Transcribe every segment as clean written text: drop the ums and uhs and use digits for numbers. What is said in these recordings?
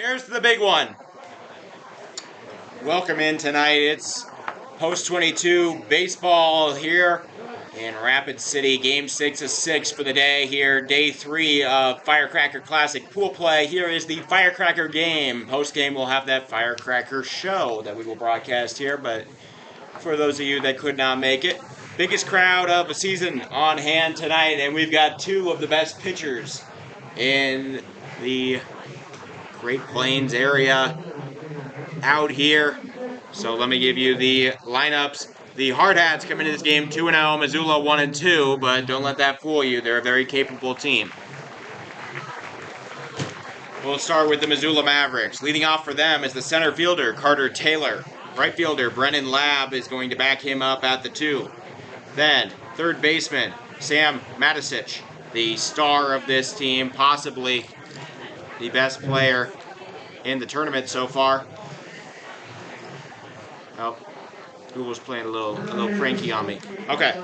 Here's the big one. Welcome in tonight. It's Post 22 baseball here in Rapid City. Game 6 of 6 for the day here. Day 3 of Firecracker Classic pool play. Here is the Firecracker game. Post game, we'll have that Firecracker show that we will broadcast here. But for those of you that could not make it, biggest crowd of the season on hand tonight. And we've got two of the best pitchers in the Great Plains area out here. So let me give you the lineups. The Hardhats come into this game 2-0, Missoula 1-2, but don't let that fool you. They're a very capable team. We'll start with the Missoula Mavericks. Leading off for them is the center fielder, Carter Taylor. Right fielder, Brennan Labb, is going to back him up at the 2. Then, third baseman, Sam Matisich, the star of this team, possibly the best player in the tournament so far. Oh, Google's playing a little cranky on me. Okay.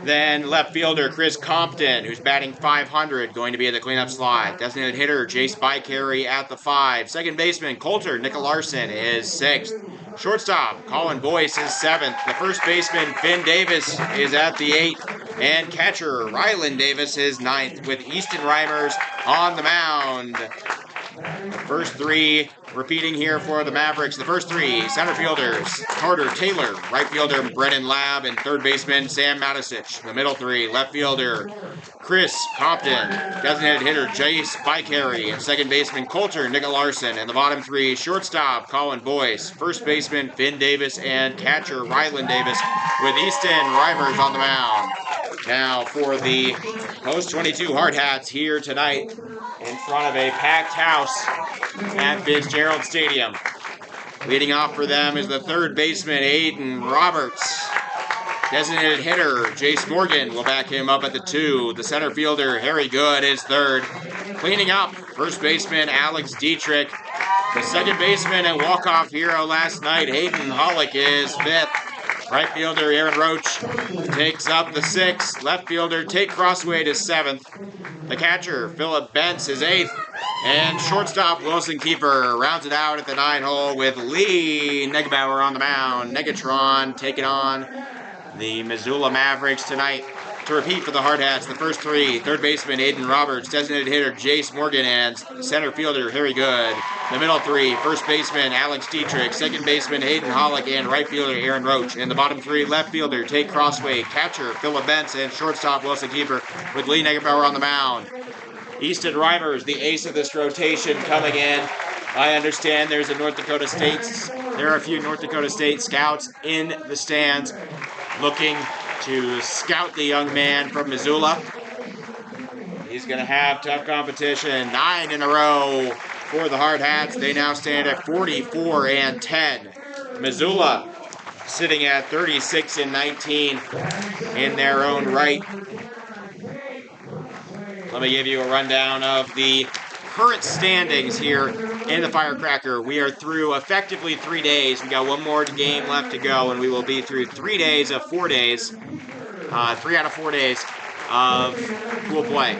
Then left fielder Chris Compton, who's batting .500, going to be at the cleanup slot. Designated hitter Jace Bycarry at the 5. Second baseman Coulter Nicolarsson is 6th. Shortstop Colin Boyce is 7th. The first baseman Finn Davis is at the 8th. And catcher Rylan Davis is 9th, with Easton Reimers on the mound. First 3 repeating here for the Mavericks. The first 3 center fielders, Carter Taylor, right fielder Brennan Labb, and third baseman Sam Matisich. The middle 3, left fielder Chris Compton, designated hitter Jace Bycarry, and second baseman Coulter Nicolarsson. And the bottom 3, shortstop Colin Boyce, first baseman Finn Davis, and catcher Rylan Davis, with Easton Reimers on the mound. Now for the Post 22 Hardhats here tonight in front of a packed house at Fitzgerald Stadium. Leading off for them is the third baseman Aiden Roberts. Designated hitter Jace Morgan will back him up at the 2. The center fielder Harry Good is 3rd. Cleaning up, first baseman Alex Dietrich. The second baseman and walk-off hero last night, Hayden Hollick, is 5th. Right fielder Aaron Roach takes up the 6th. Left fielder Tate Crossway is 7th. The catcher Philip Bentz is 8th. And shortstop Wilson Kiefer rounds it out at the 9-hole with Lee Negebauer on the mound. Negatron taking on the Missoula Mavericks tonight. To repeat for the Hardhats, the first 3, third baseman Aiden Roberts, designated hitter Jace Morgan, and center fielder Harry Good. The middle 3, first baseman Alex Dietrich, second baseman Hayden Hollick, and right fielder Aaron Roach. And the bottom 3, left fielder Tate Crossway, catcher Philip Bentz, and shortstop Wilson Kiefer, with Lee Negebauer on the mound. Easton Reimers, the ace of this rotation, coming in. I understand there are a few North Dakota State scouts in the stands looking to scout the young man from Missoula. He's going to have tough competition. 9 in a row for the Hardhats. They now stand at 44-10. Missoula sitting at 36-19 in their own right. Let me give you a rundown of the current standings here in the Firecracker. We are through effectively 3 days. We got one more game left to go, and we will be through 3 days of 4 days. 3 out of 4 days of pool play.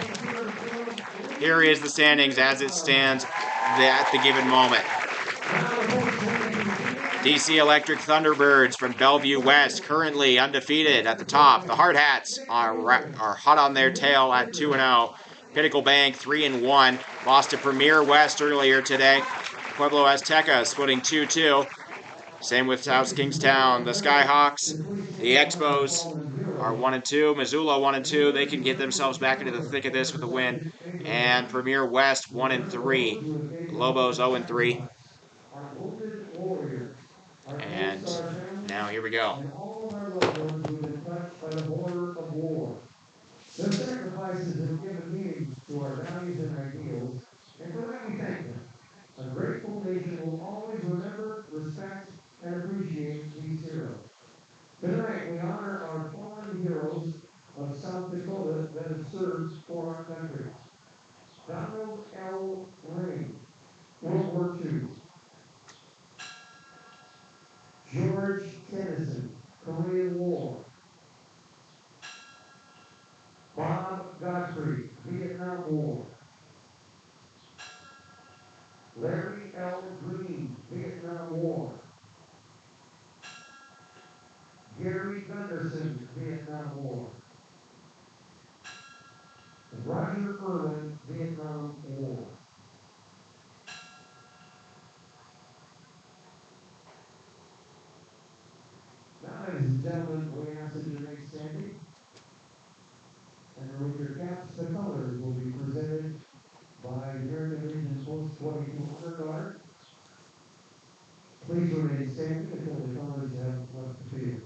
Here is the standings as it stands at the given moment. DC Electric Thunderbirds from Bellevue West, currently undefeated at the top. The Hardhats are hot on their tail at 2-0. Pinnacle Bank 3-1. Lost to Premier West earlier today. Pueblo Azteca splitting 2-2. Same with South Kingstown. The Skyhawks, the Expos are 1-2. Missoula 1-2. They can get themselves back into the thick of this with a win. And Premier West 1-3. Lobos 0-3. And now here we go. Their sacrifices have given meaning to our values and ideals, and for that we thank them. A grateful nation will always remember, respect, and appreciate these heroes. Tonight we honor our fallen heroes of South Dakota that have served for our country. Donald L. Ray, World War II. George Tennyson, Korean War. Bob Godfrey, Vietnam War. Roger Irwin, Vietnam War. Now, ladies and gentlemen, we ask that you remain standing and remove your caps. The colors will be presented by the American Legion Post 22 Honor Guard. Please remain standing until the colors have left the field.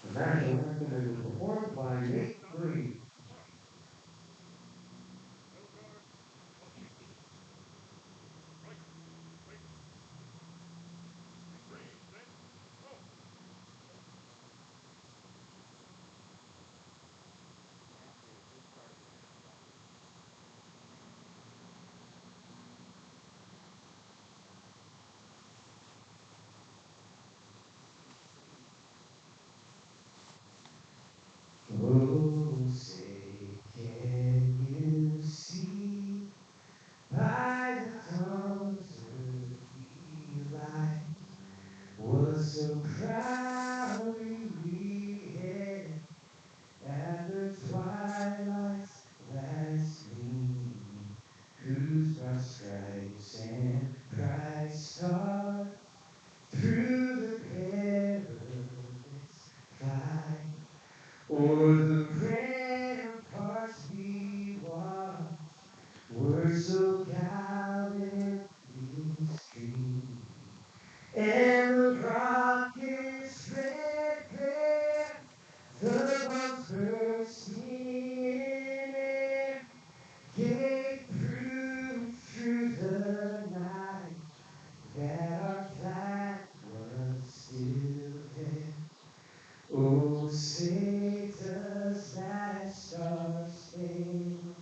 The national anthem is performed by Nate Green. Oh, say, can you see by the dawn's early light what so proudly we hailed at the twilight's last gleaming, whose broad stripes and bright stars through the perilous fight o'er the ramparts we watched were so gallantly streaming, and the rocket's red glare, the bombs bursting in air, gave proof through the night that our flag was still there. Oh, say does that star-spangled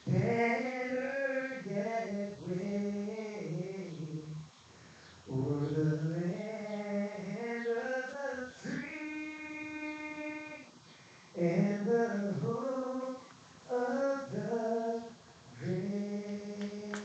banner yet wave o'er the land of the free and the home of the brave?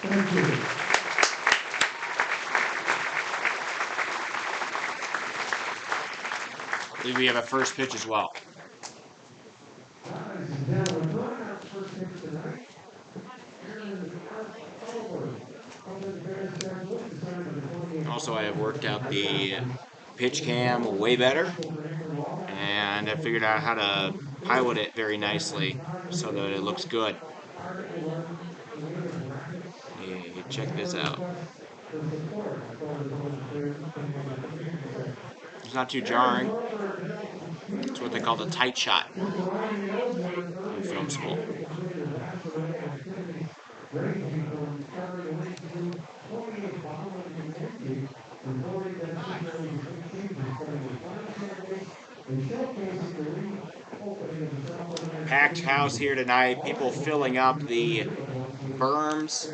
Thank you. I believe we have a first pitch as well. Ladies and gentlemen, throwing out the first pitch tonight, here in the Lobos. Also, I have worked out the pitch cam way better, and I figured out how to pilot it very nicely so that it looks good. check this out. It's not too jarring. It's what they call the tight shot in film school. Packed house here tonight. People filling up the berms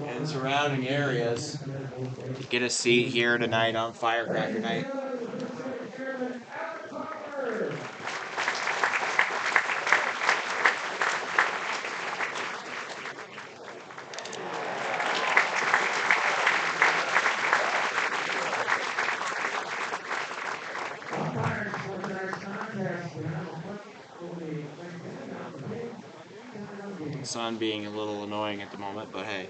and surrounding areas to get a seat here tonight on Firecracker night. Sun being a little annoying at the moment, but hey.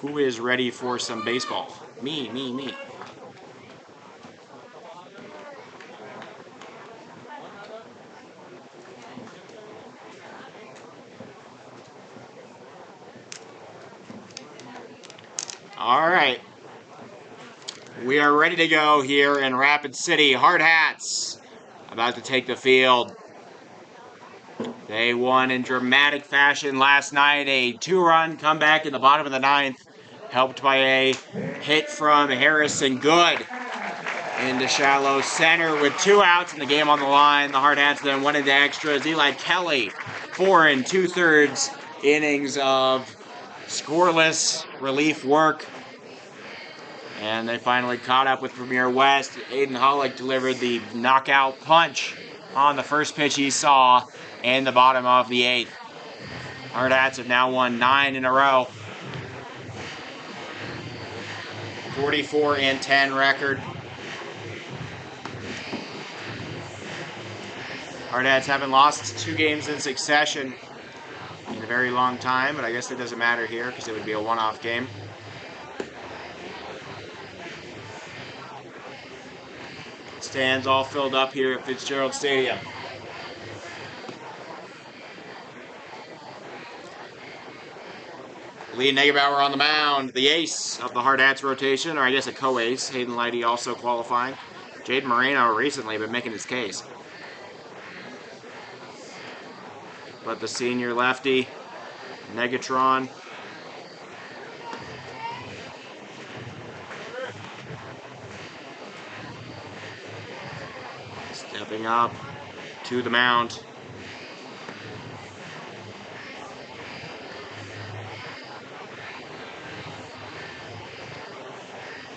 Who is ready for some baseball? Me. All right. We are ready to go here in Rapid City. Hardhats about to take the field. They won in dramatic fashion last night. A 2-run comeback in the bottom of the 9th, helped by a hit from Harrison Good into shallow center with 2 outs and the game on the line. The Hardhats then went into extras. Eli Kelly, 4 2/3 innings of scoreless relief work. And they finally caught up with Premier West. Aiden Hollick delivered the knockout punch on the first pitch he saw in the bottom of the 8th. Hardhats have now won 9 in a row. 44-10 record. Hardhats haven't lost 2 games in succession in a very long time, but I guess it doesn't matter here because it would be a one-off game. Stands all filled up here at Fitzgerald Stadium. Lee Negebauer on the mound, the ace of the Hardhats rotation, or I guess a co-ace. Hayden Lighty also qualifying. Jaden Moreno recently been making his case. But the senior lefty, Negatron, stepping up to the mound.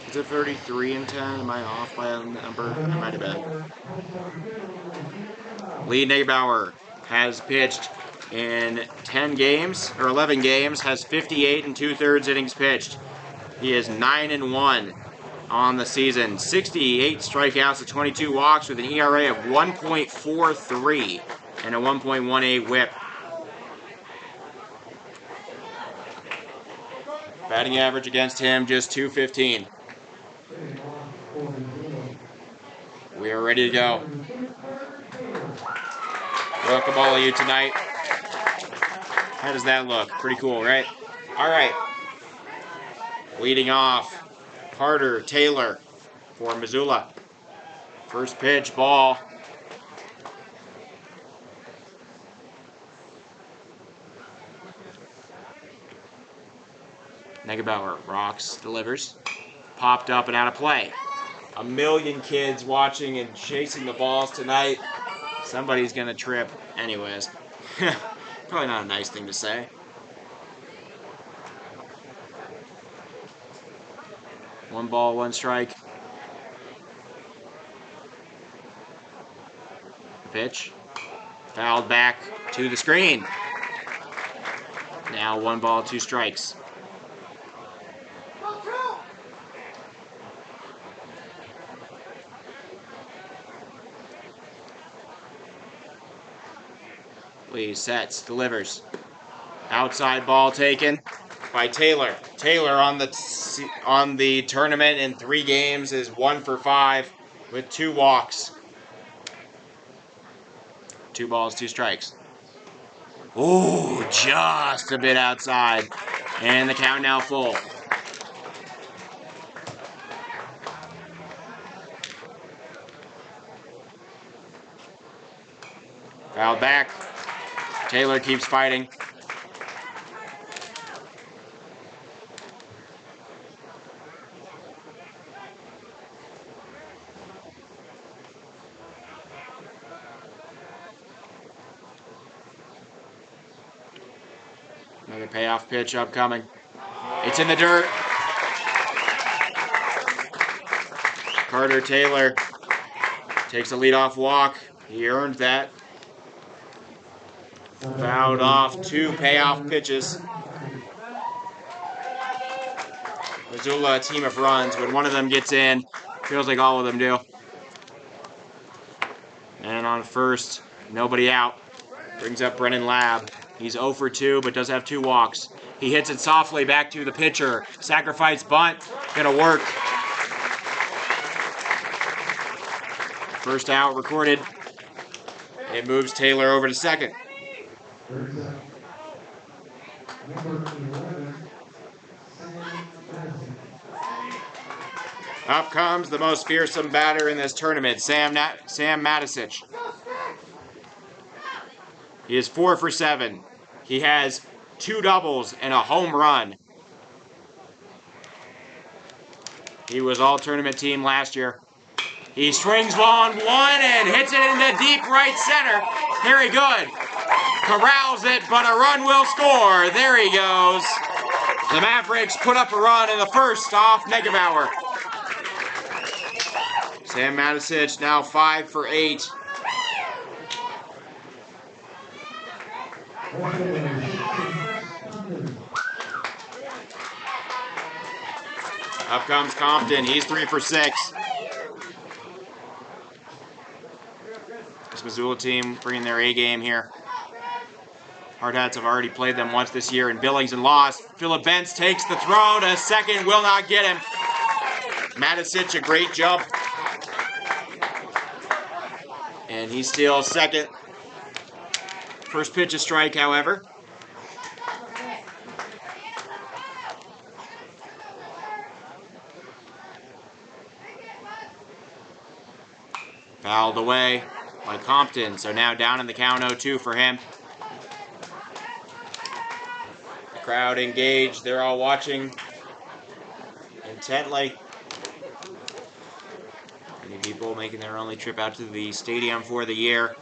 Is it 33-10? Am I off by a number? I might have been. Lee Negebauer has pitched in 10 games, or 11 games, has 58 2/3 innings pitched. He is 9-1 on the season. 68 strikeouts to 22 walks with an ERA of 1.43 and a 1.18 whip. Batting average against him just .215. We are ready to go. Welcome all of you tonight. How does that look? Pretty cool, right? All right. Leading off, Carter Taylor for Missoula. First pitch, ball. Negebauer rocks, delivers. Popped up and out of play. A million kids watching and chasing the balls tonight. Somebody's going to trip anyways. Probably not a nice thing to say. One ball, one strike. Pitch. Fouled back to the screen. Now 1 ball, 2 strikes. Lee sets, delivers. Outside ball taken. by Taylor. Taylor on the tournament in 3 games is 1 for 5 with 2 walks. 2 balls, 2 strikes. Ooh, just a bit outside. And the count now full. Fouled back. Taylor keeps fighting. Another payoff pitch upcoming. It's in the dirt. Carter Taylor takes a leadoff walk. He earned that. Fouled off 2 payoff pitches. Missoula, a team of runs. When one of them gets in, feels like all of them do. And on first, nobody out. Brings up Brennan Lab. He's 0 for 2, but does have 2 walks. He hits it softly back to the pitcher. Sacrifice bunt. Gonna work. First out recorded. It moves Taylor over to second. Up comes the most fearsome batter in this tournament, Sam Matisich. He is 4 for 7. He has 2 doubles and a home run. He was all-tournament team last year. He swings on one and hits it into deep right center. Very good. Corrals it, but a run will score. There he goes. The Mavericks put up a run in the first off Negebauer. Sam Matisich now 5 for 8. Up comes Compton. He's 3 for 6. This Missoula team bringing their A game here. Hardhats have already played them once this year in Billings and lost. Phillip Bentz takes the throw to second, will not get him. Matisich, a great jump. And he steals second. First pitch a strike, however. Fouled away by Compton, so now down in the count 0-2 for him. The crowd engaged, they're all watching intently. Many people making their only trip out to the stadium for the year.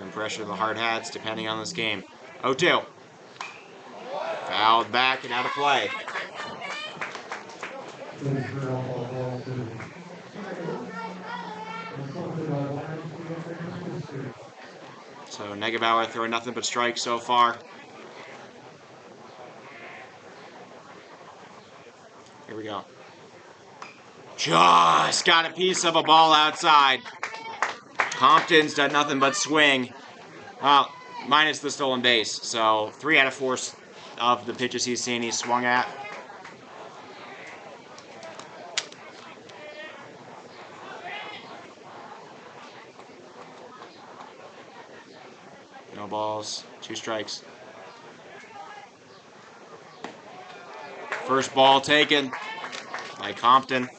And pressure the Hardhats depending on this game. 0-2. Fouled back and out of play. So Negebauer throwing nothing but strikes so far. Here we go. Just got a piece of a ball outside. Compton's done nothing but swing. Well, minus the stolen base. So 3 out of 4 of the pitches he's seen he's swung at. No balls, 2 strikes. First ball taken by Compton.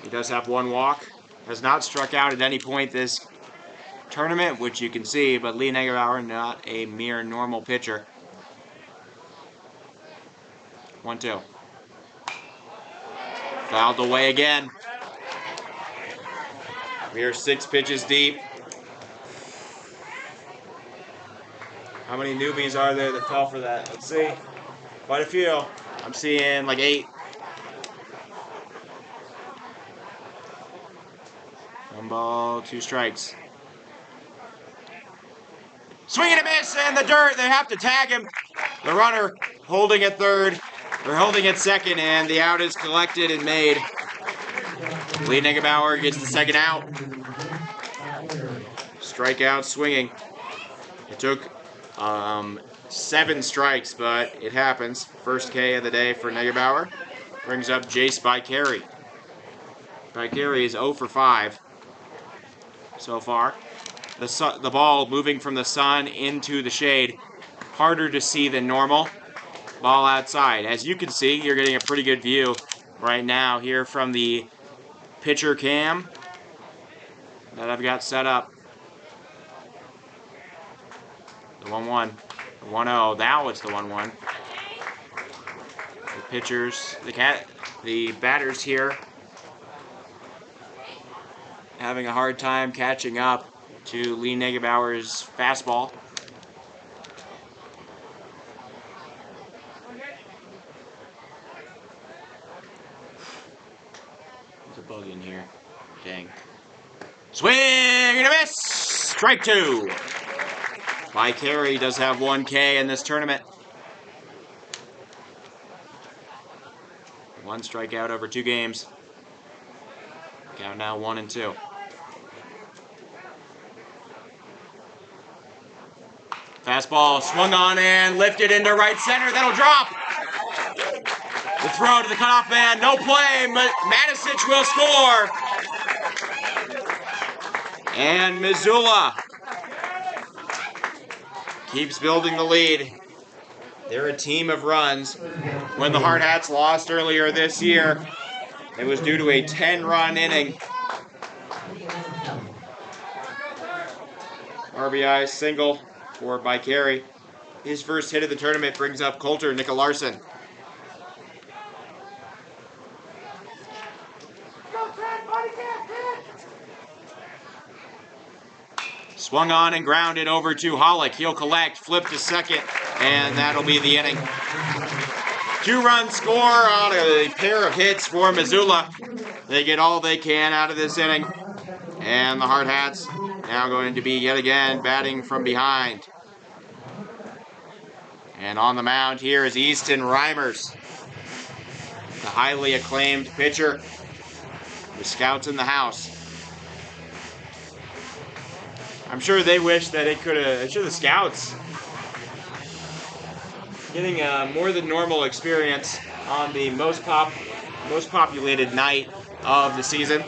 He does have 1 walk. Has not struck out at any point this tournament, which you can see, but Lee Negebauer, not a mere normal pitcher. 1-2. Fouled away again. We are 6 pitches deep. How many newbies are there that fell for that? Let's see. Quite a few. I'm seeing like 8. 1 ball, 2 strikes. Swing and a miss in the dirt. They have to tag him. The runner holding at third. They're holding at second, and the out is collected and made. Lee Negebauer gets the second out. Strikeout swinging. It took 7 strikes, but it happens. First K of the day for Negebauer. Brings up Jace Bycarry. Bycarry is 0 for 5 so far. The ball moving from the sun into the shade. Harder to see than normal. Ball outside. As you can see, you're getting a pretty good view right now here from the pitcher cam that I've got set up. The 1-1. The 1-0. Now it's the 1-1. The pitchers, the batters here having a hard time catching up to Lee Negebauer's fastball. There's a bug in here. Dang. Swing and a miss! Strike 2. Bycarry does have 1 K in this tournament. 1 strikeout over 2 games. Count now 1 and 2. Fastball swung on and lifted into right center. That'll drop. The throw to the cutoff man. No play, but Matisic will score. And Missoula keeps building the lead. They're a team of runs. When the Hardhats lost earlier this year, it was due to a 10-run inning. RBI single for Bycarry. His first hit of the tournament brings up Coulter Nicolarsson. Swung on and grounded over to Hollick. He'll collect, flip to second, and that'll be the inning. 2-run score on a pair of hits for Missoula. They get all they can out of this inning. And the Hardhats now going to be yet again batting from behind. And on the mound here is Easton Reimers, the highly acclaimed pitcher. The scouts in the house. I'm sure they wish that it could have. I'm sure the scouts getting a more than normal experience on the most populated night of the season.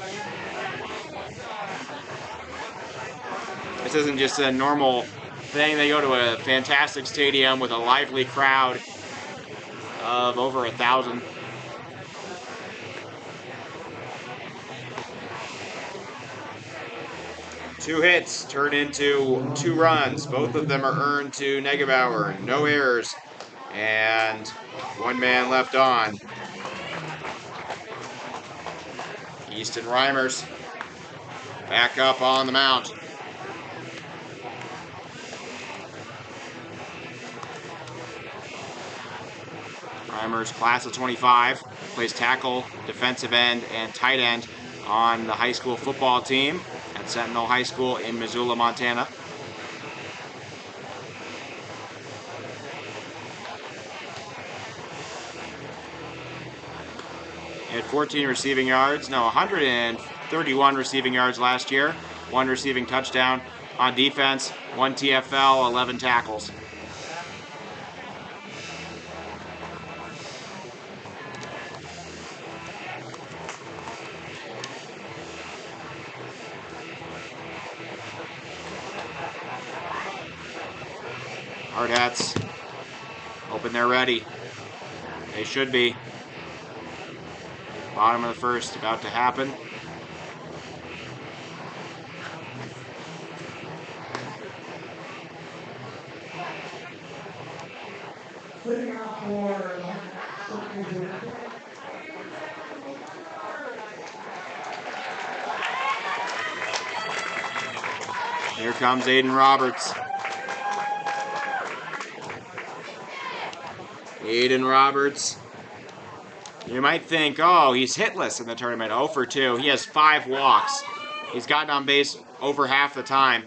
This isn't just a normal thing. They go to a fantastic stadium with a lively crowd of over 1,000. Two hits turn into 2 runs. Both of them are earned to Negebauer. No errors. And 1 man left on. Easton Reimers back up on the mound. Reimers, class of 25, plays tackle, defensive end, and tight end on the high school football team at Sentinel High School in Missoula, Montana. He had 14 receiving yards, 131 receiving yards last year, 1 receiving touchdown on defense, 1 TFL, 11 tackles. Hardhats, hoping they're ready. They should be. Bottom of the first about to happen. Here comes Aiden Roberts. Aiden Roberts. You might think, oh, he's hitless in the tournament, 0 for 2. He has 5 walks. He's gotten on base over half the time.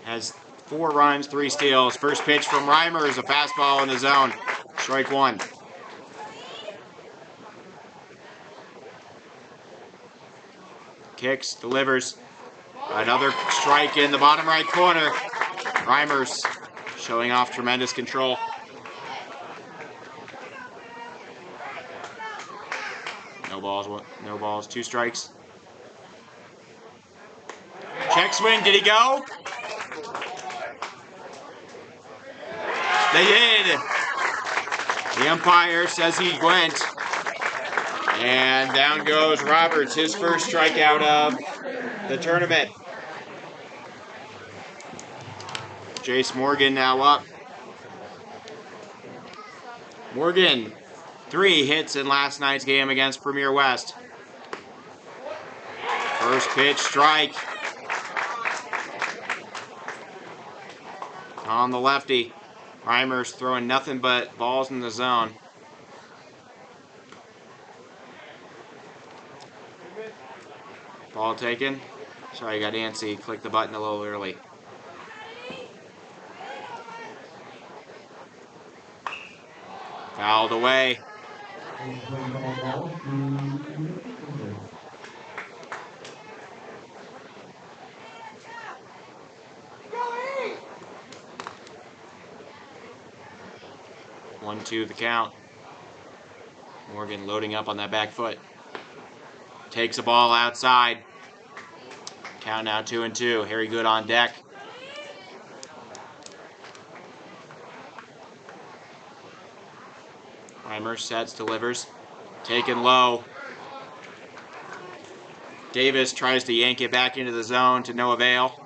Has 4 runs, 3 steals. First pitch from Reimers, a fastball in the zone. Strike 1. Kicks, delivers. Another strike in the bottom right corner. Reimers showing off tremendous control. No balls, 2 strikes. Check swing, did he go? They did. The umpire says he went. And down goes Roberts, his first strikeout of the tournament. Jace Morgan now up. Morgan, 3 hits in last night's game against Premier West. First pitch, strike. On the lefty. Reimers throwing nothing but balls in the zone. Ball taken. Sorry, I got antsy. Clicked the button a little early. Fouled away. One, 2 the count. Morgan loading up on that back foot. Takes a ball outside. Count now 2-2. Harry Good on deck. Reimer sets, delivers. Taken low. Davis tries to yank it back into the zone to no avail.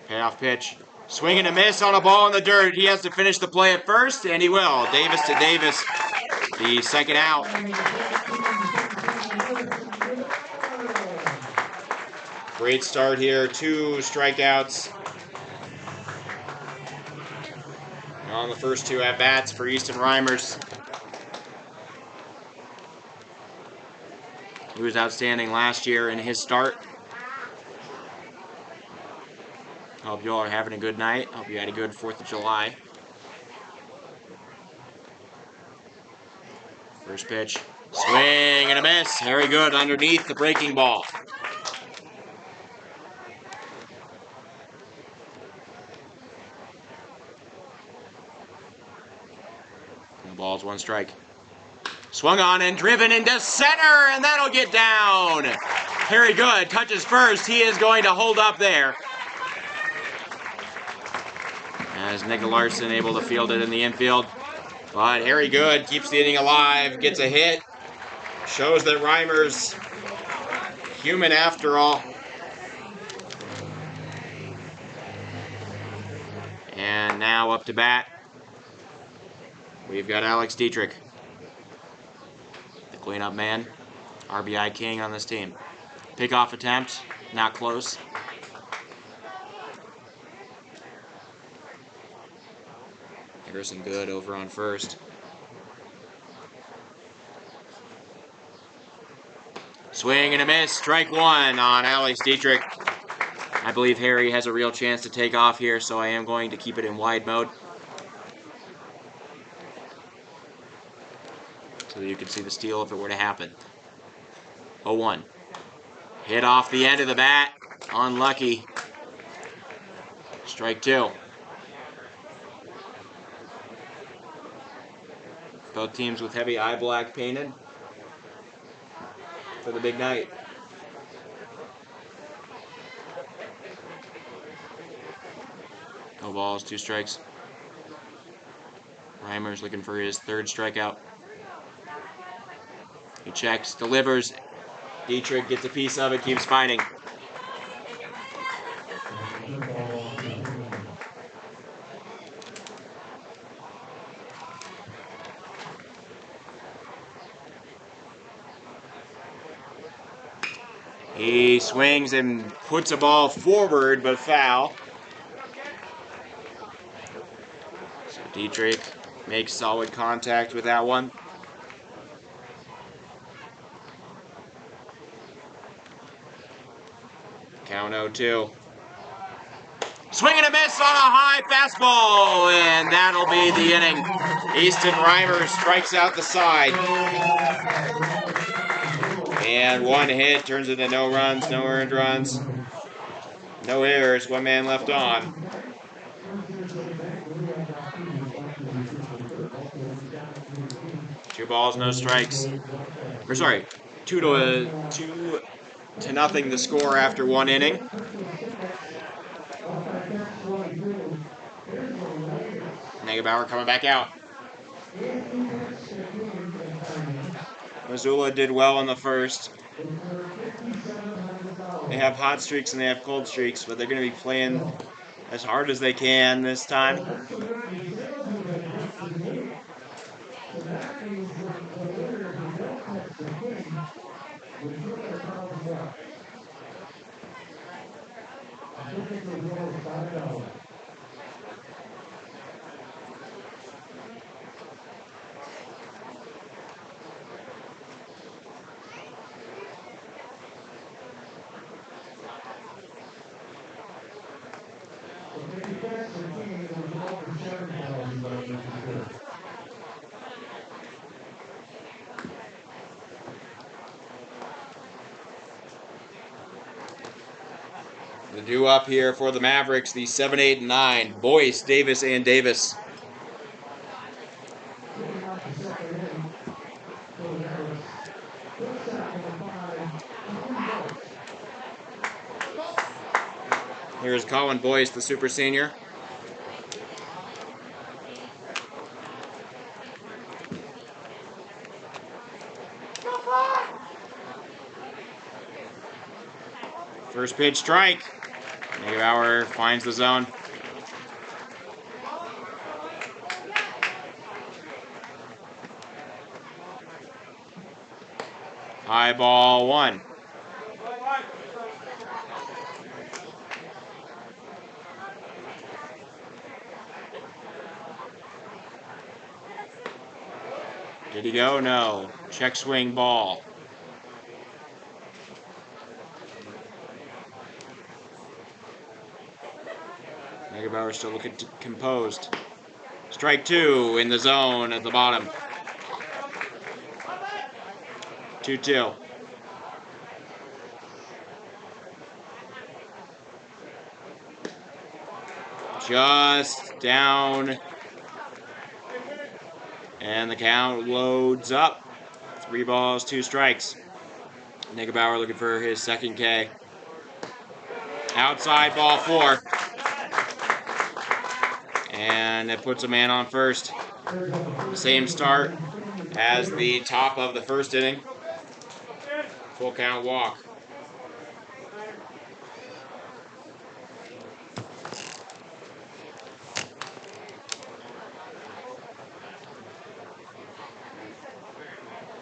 Payoff pitch. Swing and a miss on a ball in the dirt. He has to finish the play at first, and he will. Davis to Davis, the second out. Great start here. 2 strikeouts on the first 2 at-bats for Easton Reimers. He was outstanding last year in his start. Hope you all are having a good night. Hope you had a good 4th of July. First pitch. Swing and a miss. Very good underneath the breaking ball. No balls, 1 strike. Swung on and driven into center, and that'll get down. Very good. Touches first. He is going to hold up there. As Nick Larson able to field it in the infield. But Harry Good keeps the inning alive, gets a hit. Shows that Reimer's human after all. And now up to bat, we've got Alex Dietrich. The cleanup man, RBI king on this team. Pickoff attempt, not close. Harrison Good over on first. Swing and a miss, strike 1 on Alex Dietrich. I believe Harry has a real chance to take off here, so I am going to keep it in wide mode, so that you can see the steal if it were to happen. 0-1. Hit off the end of the bat. Unlucky. Strike 2. Both teams with heavy eye black painted for the big night. No balls, 2 strikes. Reimer's looking for his 3rd strikeout. He checks, delivers. Dietrich gets a piece of it, keeps fighting. He swings and puts a ball forward, but foul. So Dietrich makes solid contact with that one. Count 0-2. Swing and a miss on a high fastball, and that'll be the inning. Easton Reimer strikes out the side. And 1 hit turns into no runs, no earned runs. No errors, one man left on. 2 balls, no strikes. Or sorry, 2-0 the score after 1 inning. Negebauer coming back out. Missoula did well in the first. They have hot streaks and they have cold streaks, but they're going to be playing as hard as they can this time. The due up here for the Mavericks, the 7, 8, and 9. Boyce, Davis, and Davis. Here's Colin Boyce, the super senior. First pitch strike. Negebauer finds the zone. High ball 1. Did he go? No. Check swing ball. Negebauer still looking composed. Strike 2 in the zone at the bottom. 2-2. Just down. And the count loads up. 3 balls, 2 strikes. Negebauer looking for his second K. Outside ball 4. And it puts a man on first. Same start as the top of the first inning. Full count walk.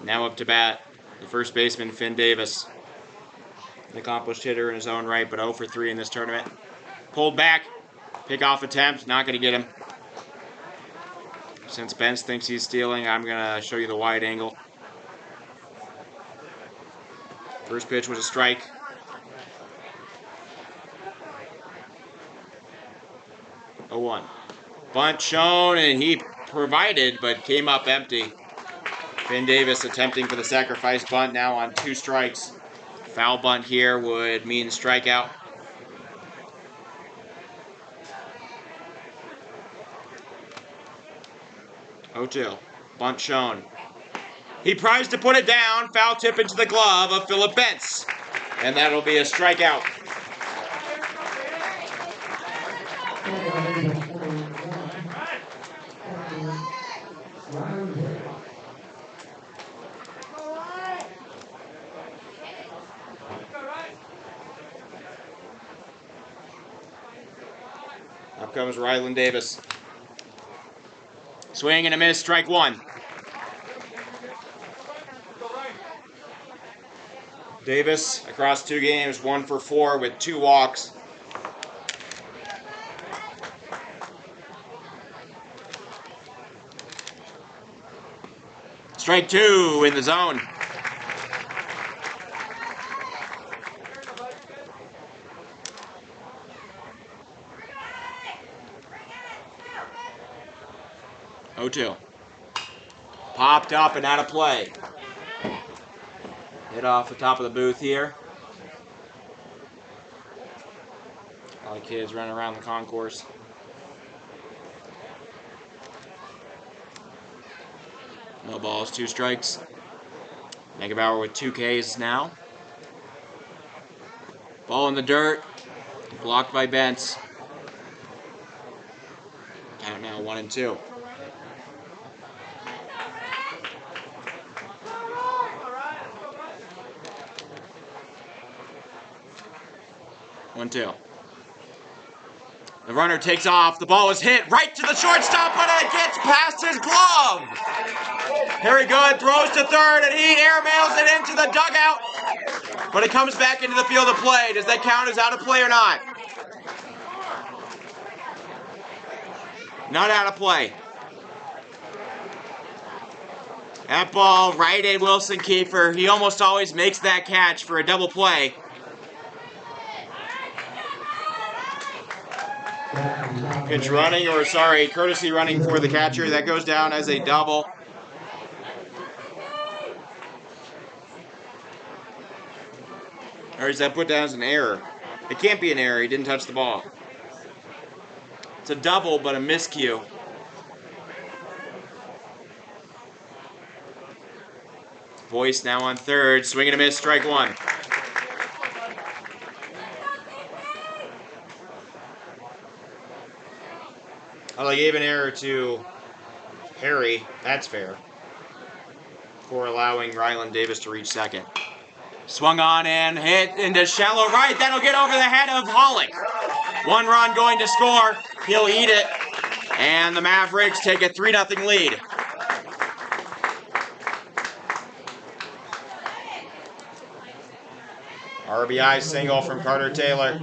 Now up to bat, the first baseman, Finn Davis. An accomplished hitter in his own right, but 0 for 3 in this tournament. Pulled back, pickoff attempt, not going to get him. Since Benz thinks he's stealing, I'm going to show you the wide angle. First pitch was a strike. 0-1. Bunt shown, and he provided, but came up empty. Finn Davis attempting for the sacrifice bunt now on 2 strikes. Foul bunt here would mean strikeout. O'Toole, bunt shown. He tries to put it down. Foul tip into the glove of Phillip Bentz. And that'll be a strikeout. Up comes Ryland Davis. Swing and a miss, strike 1. Davis across 2 games, 1 for 4 with 2 walks. Strike 2 in the zone. O'Toole. Popped up and out of play. Hit off the top of the booth here. A lot of kids running around the concourse. No balls, 2 strikes. Negebauer with 2 Ks now. Ball in the dirt. Blocked by Bentz. Count now 1-2. One, two. The runner takes off. The ball is hit right to the shortstop, but it gets past his glove. Very good. Throws to third, and he airmails it into the dugout. But it comes back into the field of play. Does that count as out of play or not? Not out of play. That ball right at Wilson Kiefer. He almost always makes that catch for a double play. Pitch running, or sorry, courtesy running for the catcher. That goes down as a double. Or is that put down as an error? It can't be an error. He didn't touch the ball. It's a double, but a miscue. Voice now on third. Swing and a miss, strike one. Oh, they gave an error to Harry. That's fair. For allowing Ryland Davis to reach second. Swung on and hit into shallow right. That'll get over the head of Hollick. 1 run going to score. He'll eat it. And the Mavericks take a 3-0 lead. RBI single from Carter Taylor.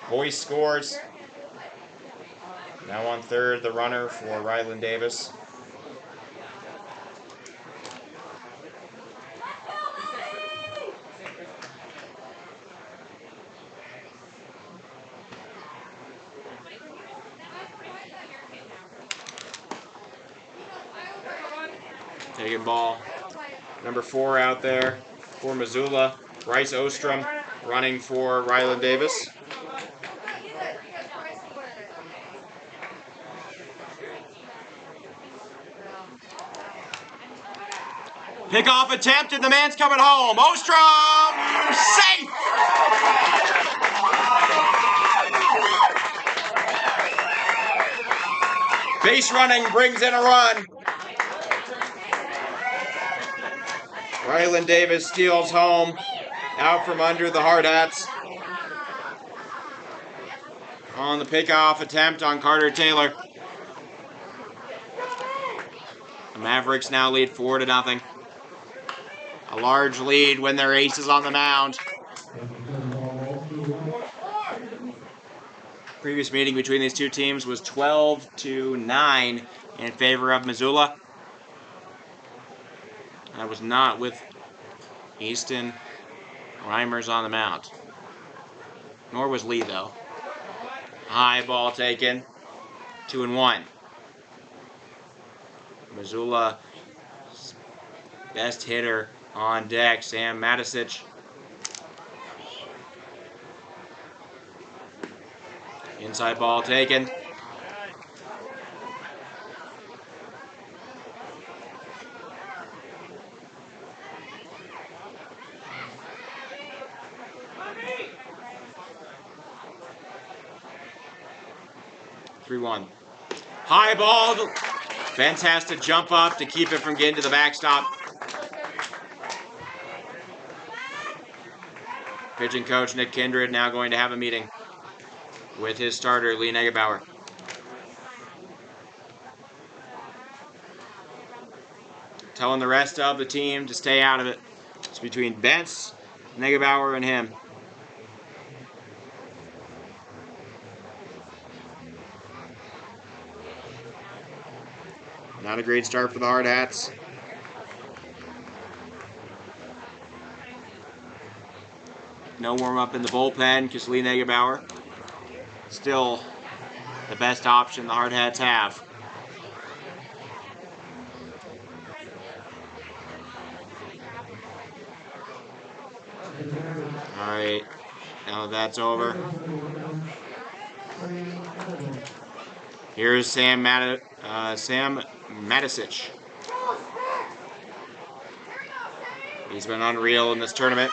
Boyce scores. Now on third, the runner for Ryland Davis. Taking ball. Number 4 out there for Missoula. Bryce Ostrom running for Ryland Davis. Pickoff attempt, and the man's coming home. Ostrom, safe! Base running brings in a run. Ryland Davis steals home, out from under the Hardhats. On the pickoff attempt on Carter Taylor. The Mavericks now lead 4-0. A large lead when their ace is on the mound. Previous meeting between these two teams was 12-9 in favor of Missoula. That was not with Easton Reimers on the mound. Nor was Lee, though. High ball taken. 2-1. Missoula best hitter on deck, Sam Matisic. Inside ball taken. High ball. Bentz has to jump up to keep it from getting to the backstop. Pitching coach Nick Kindred now going to have a meeting with his starter, Lee Negebauer. Telling the rest of the team to stay out of it. It's between Bentz, Negebauer, and him. Not a great start for the Hardhats. No warm-up in the bullpen because Lee Negebauer still the best option the Hardhats have. All right, now that's over. Here's Sam Matisich. He's been unreal in this tournament.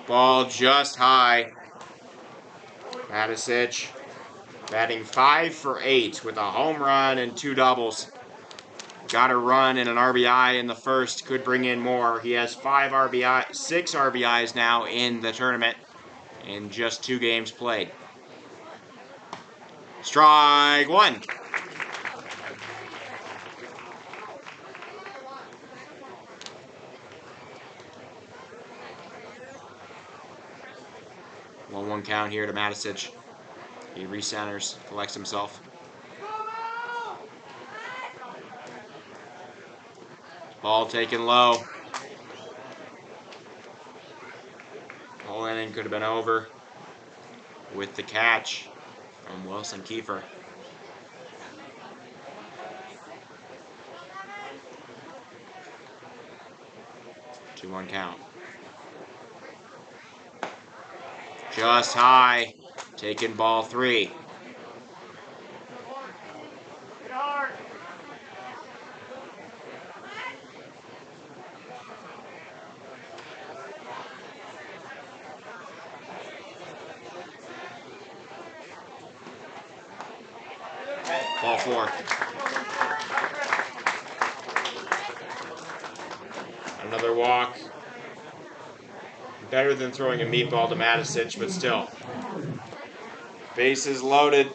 Ball just high. Matisich batting 5 for 8 with a home run and 2 doubles. Got a run and an RBI in the first. Could bring in more. He has 6 RBIs now in the tournament in just 2 games played. Strike 1. 1-1 count here to Matisich. He recenters, collects himself. Ball taken low. Whole inning could have been over with the catch from Wilson Kiefer. 2-1 count. Just high. Taking ball 3. Ball 4. Another walk. Better than throwing a meatball to Matisich, but still. Bases loaded.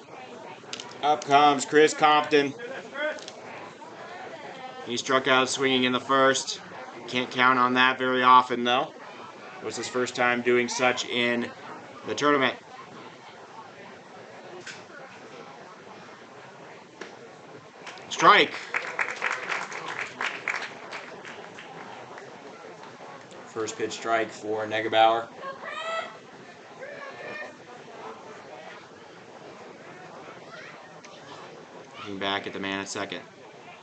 Up comes Chris Compton. He struck out swinging in the first. Can't count on that very often, though. It was his first time doing such in the tournament. Strike. First pitch strike for Negebauer. Looking back at the man at second.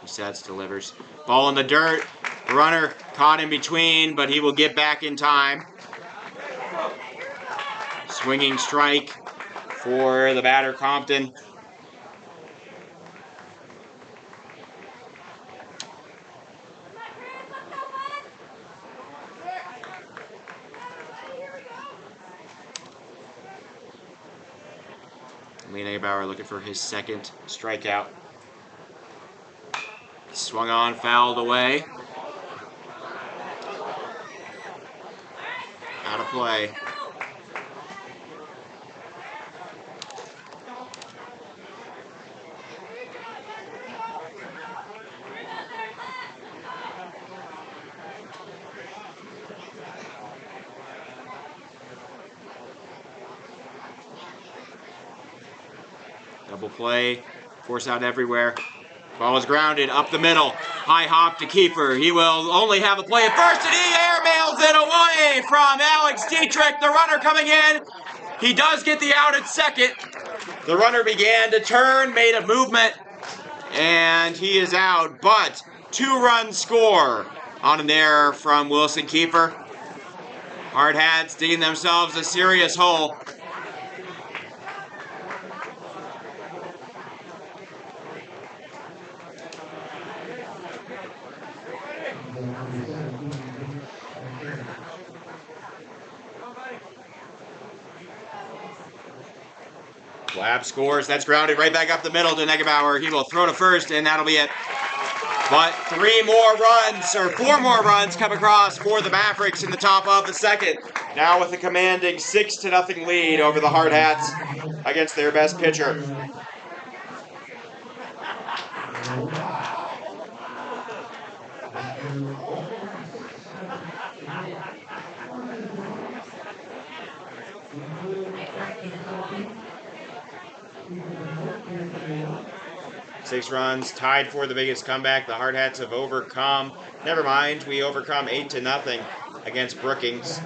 He sets, delivers. Ball in the dirt. The runner caught in between, but he will get back in time. Swinging strike for the batter, Compton. Negebauer looking for his second strikeout. Swung on, fouled away. Out of play. Double play, force out everywhere. Ball is grounded up the middle. High hop to Kiefer. He will only have a play at first, and he airmails it away from Alex Dietrich, the runner coming in. He does get the out at second. The runner began to turn, made a movement, and he is out. But 2-run score on an error from Wilson Kiefer. Hardhats digging themselves a serious hole. Lab scores. That's grounded right back up the middle to Negebauer. He will throw to first, and that'll be it. But 4 more runs come across for the Mavericks in the top of the second. Now with a commanding 6-0 lead over the Hardhats against their best pitcher. Six runs, tied for the biggest comeback. The Hardhats have overcome. Never mind, we overcome 8-0 against Brookings.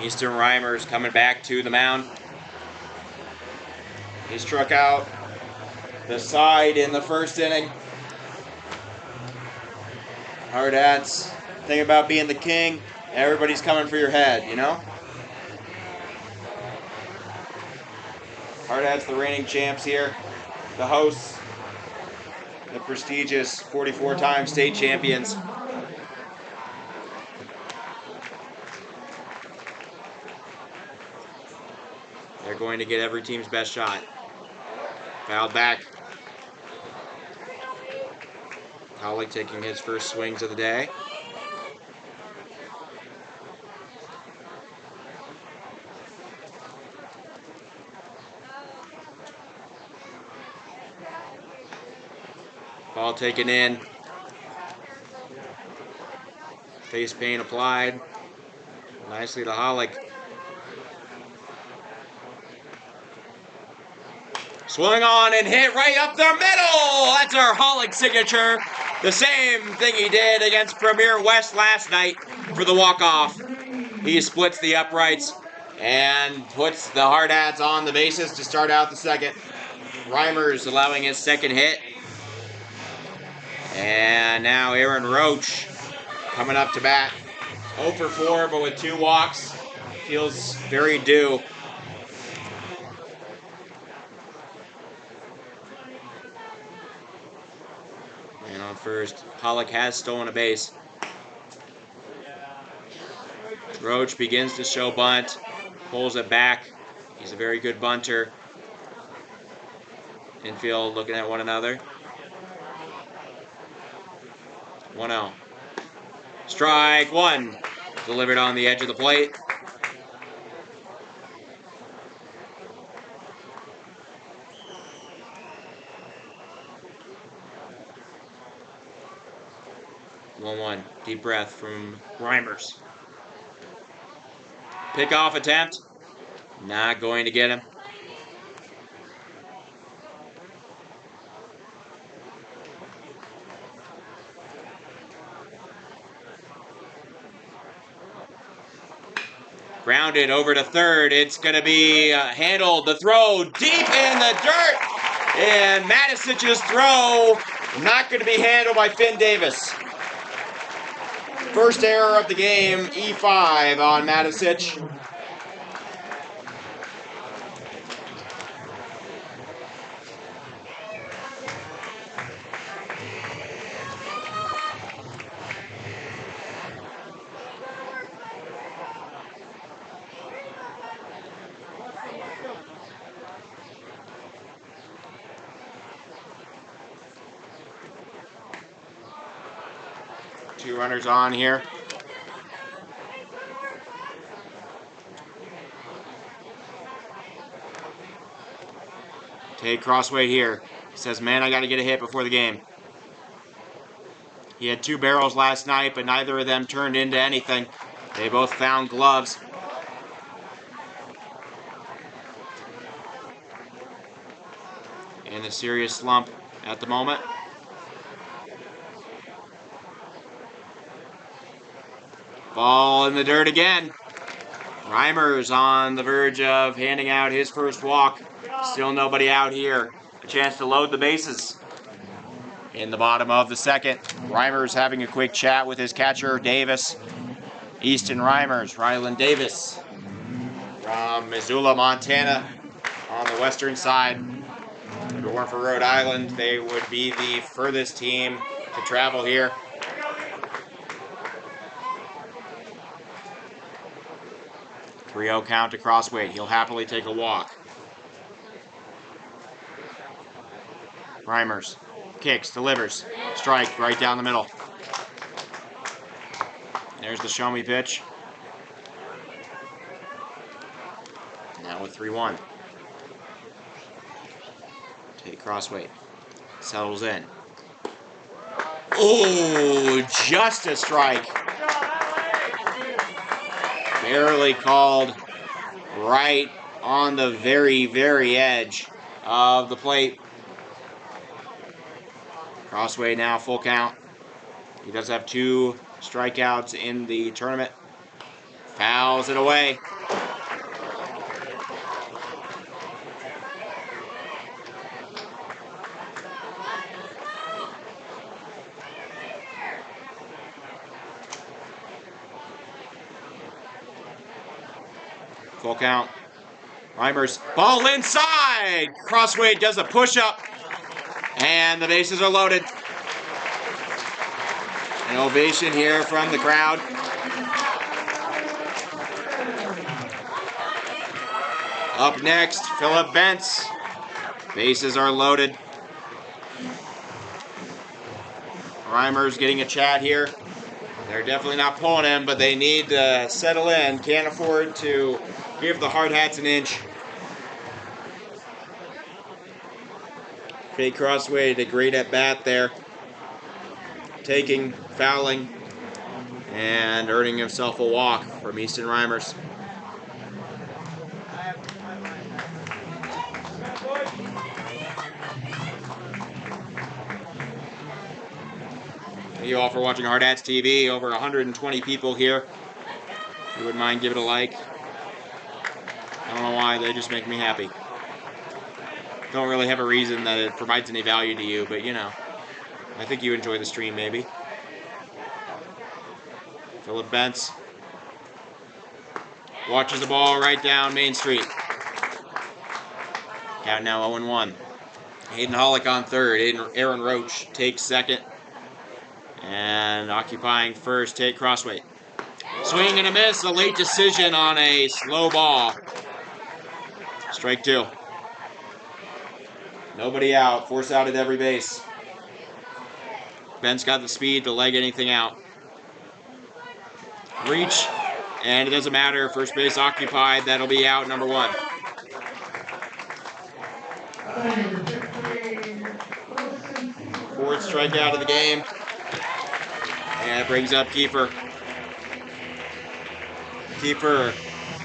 Easton Reimers coming back to the mound. He struck out the side in the first inning. Hardhats, thing about being the king, everybody's coming for your head, you know? Hardhats, the reigning champs here. The hosts, the prestigious 44-time state champions. They're going to get every team's best shot. Fouled back. Hollick taking his first swings of the day. Ball taken in. Face paint applied. Nicely to Hollick. Swung on and hit right up the middle. That's our Hollick signature. The same thing he did against Premier West last night for the walk-off. He splits the uprights and puts the Hardhats on the bases to start out the second. Reimers allowing his second hit. And now Aaron Roach coming up to bat. 0 for 4, but with 2 walks. Feels very due. And on first, Hollick has stolen a base. Roach begins to show bunt, pulls it back. He's a very good bunter. Infield looking at one another. 1-0. Strike one. Delivered on the edge of the plate. One. Deep breath from Reimers. Pickoff attempt. Not going to get him. Grounded over to third. It's going to be handled. The throw deep in the dirt. And Matisic's throw not going to be handled by Finn Davis. First error of the game, E5 on Matisic. Two runners on here. Tate Crossway here. He says, man, I got to get a hit before the game. He had 2 barrels last night, but neither of them turned into anything. They both found gloves. In a serious slump at the moment. Ball in the dirt again. Reimers on the verge of handing out his first walk. Still nobody out here. A chance to load the bases. In the bottom of the second, Reimers having a quick chat with his catcher, Davis. Easton Reimers, Ryland Davis from Missoula, Montana on the western side. If it weren't for Rhode Island, they would be the furthest team to travel here. .3-0 count to Crossway. He'll happily take a walk. Reimers kicks, delivers. Strike right down the middle. There's the show me pitch. Now with 3-1. Take Crossway. Settles in. Oh, just a strike. Barely called, right on the very, very edge of the plate. Crossway now full count. He does have 2 strikeouts in the tournament. Fouls it away. Full count. Reimers, ball inside. Crossway does a push-up, and the bases are loaded. An ovation here from the crowd. Up next, Philip Bentz. Bases are loaded. Reimers getting a chat here. They're definitely not pulling him, but they need to settle in. Can't afford to give the Hardhats an inch. Fade Crossway did a great at bat there. Taking, fouling, and earning himself a walk from Easton Reimers. Thank you all for watching Hardhats TV. Over 120 people here. If you wouldn't mind, give it a like. I don't know why, they just make me happy. Don't really have a reason that it provides any value to you, but you know, I think you enjoy the stream maybe. Philip Bentz watches the ball right down Main Street. Count now 0-1. Hayden Hollick on third. Aaron Roach takes second. And occupying first, Tate Crossway. Swing and a miss, a late decision on a slow ball. Strike two. Nobody out, force out at every base. Ben's got the speed to leg anything out. Reach, and it doesn't matter, first base occupied, that'll be out, number one. Fourth strikeout of the game. And it brings up Kiefer. Kiefer,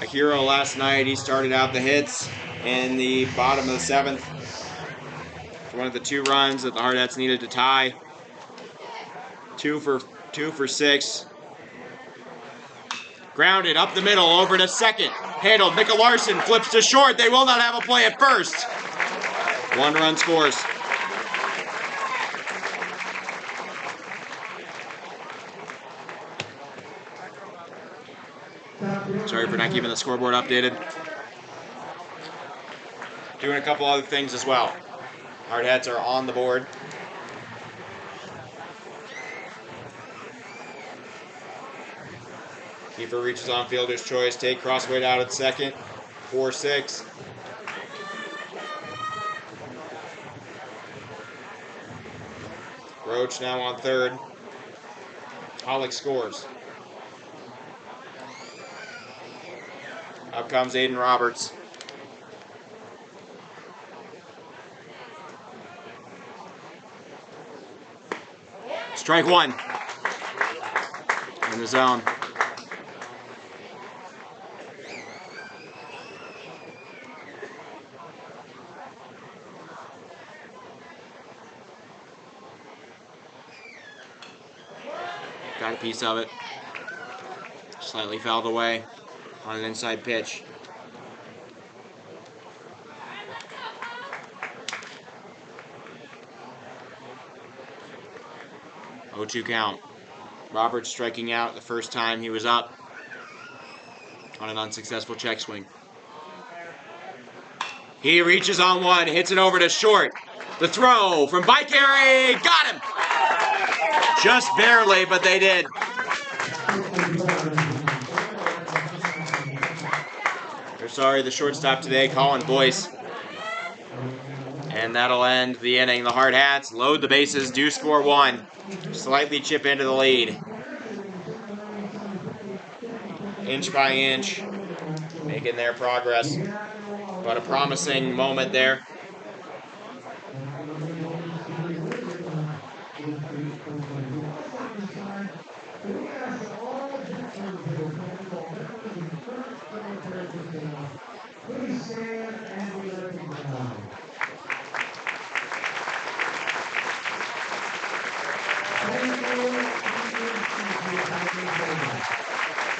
a hero last night. He started out the hits in the bottom of the seventh. One of the 2 runs that the Hardhats needed to tie. 2 for 6. Grounded up the middle, over to second. Handled, Mika Larson flips to short. They will not have a play at first. 1 run scores. Sorry for not keeping the scoreboard updated. Doing a couple other things as well. Hardhats are on the board. Kiefer reaches on fielder's choice. Tate Crossway out at second. 4-6. Roach now on third. Hollick scores. Up comes Aiden Roberts. Strike one. In the zone. Got a piece of it. Slightly fouled away on an inside pitch. Oh, 2 count. Roberts striking out the first time he was up on an unsuccessful check swing. He reaches on one, hits it over to short. The throw from Vicary, got him! Just barely, but they did. We're sorry, the shortstop today, Colin Boyce. And that'll end the inning. The Hardhats load the bases, do score 1. Slightly chip into the lead. Inch by inch, making their progress. But a promising moment there.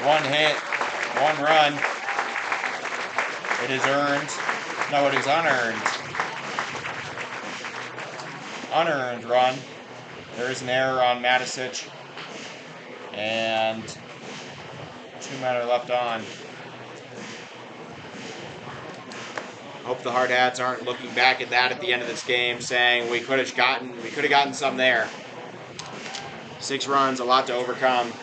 One hit, 1 run. It is earned. No, it is unearned. Unearned run. There is an error on Matisic. And 2 men are left on. Hope the Hardhats aren't looking back at that at the end of this game, saying we could have gotten some there. 6 runs, a lot to overcome.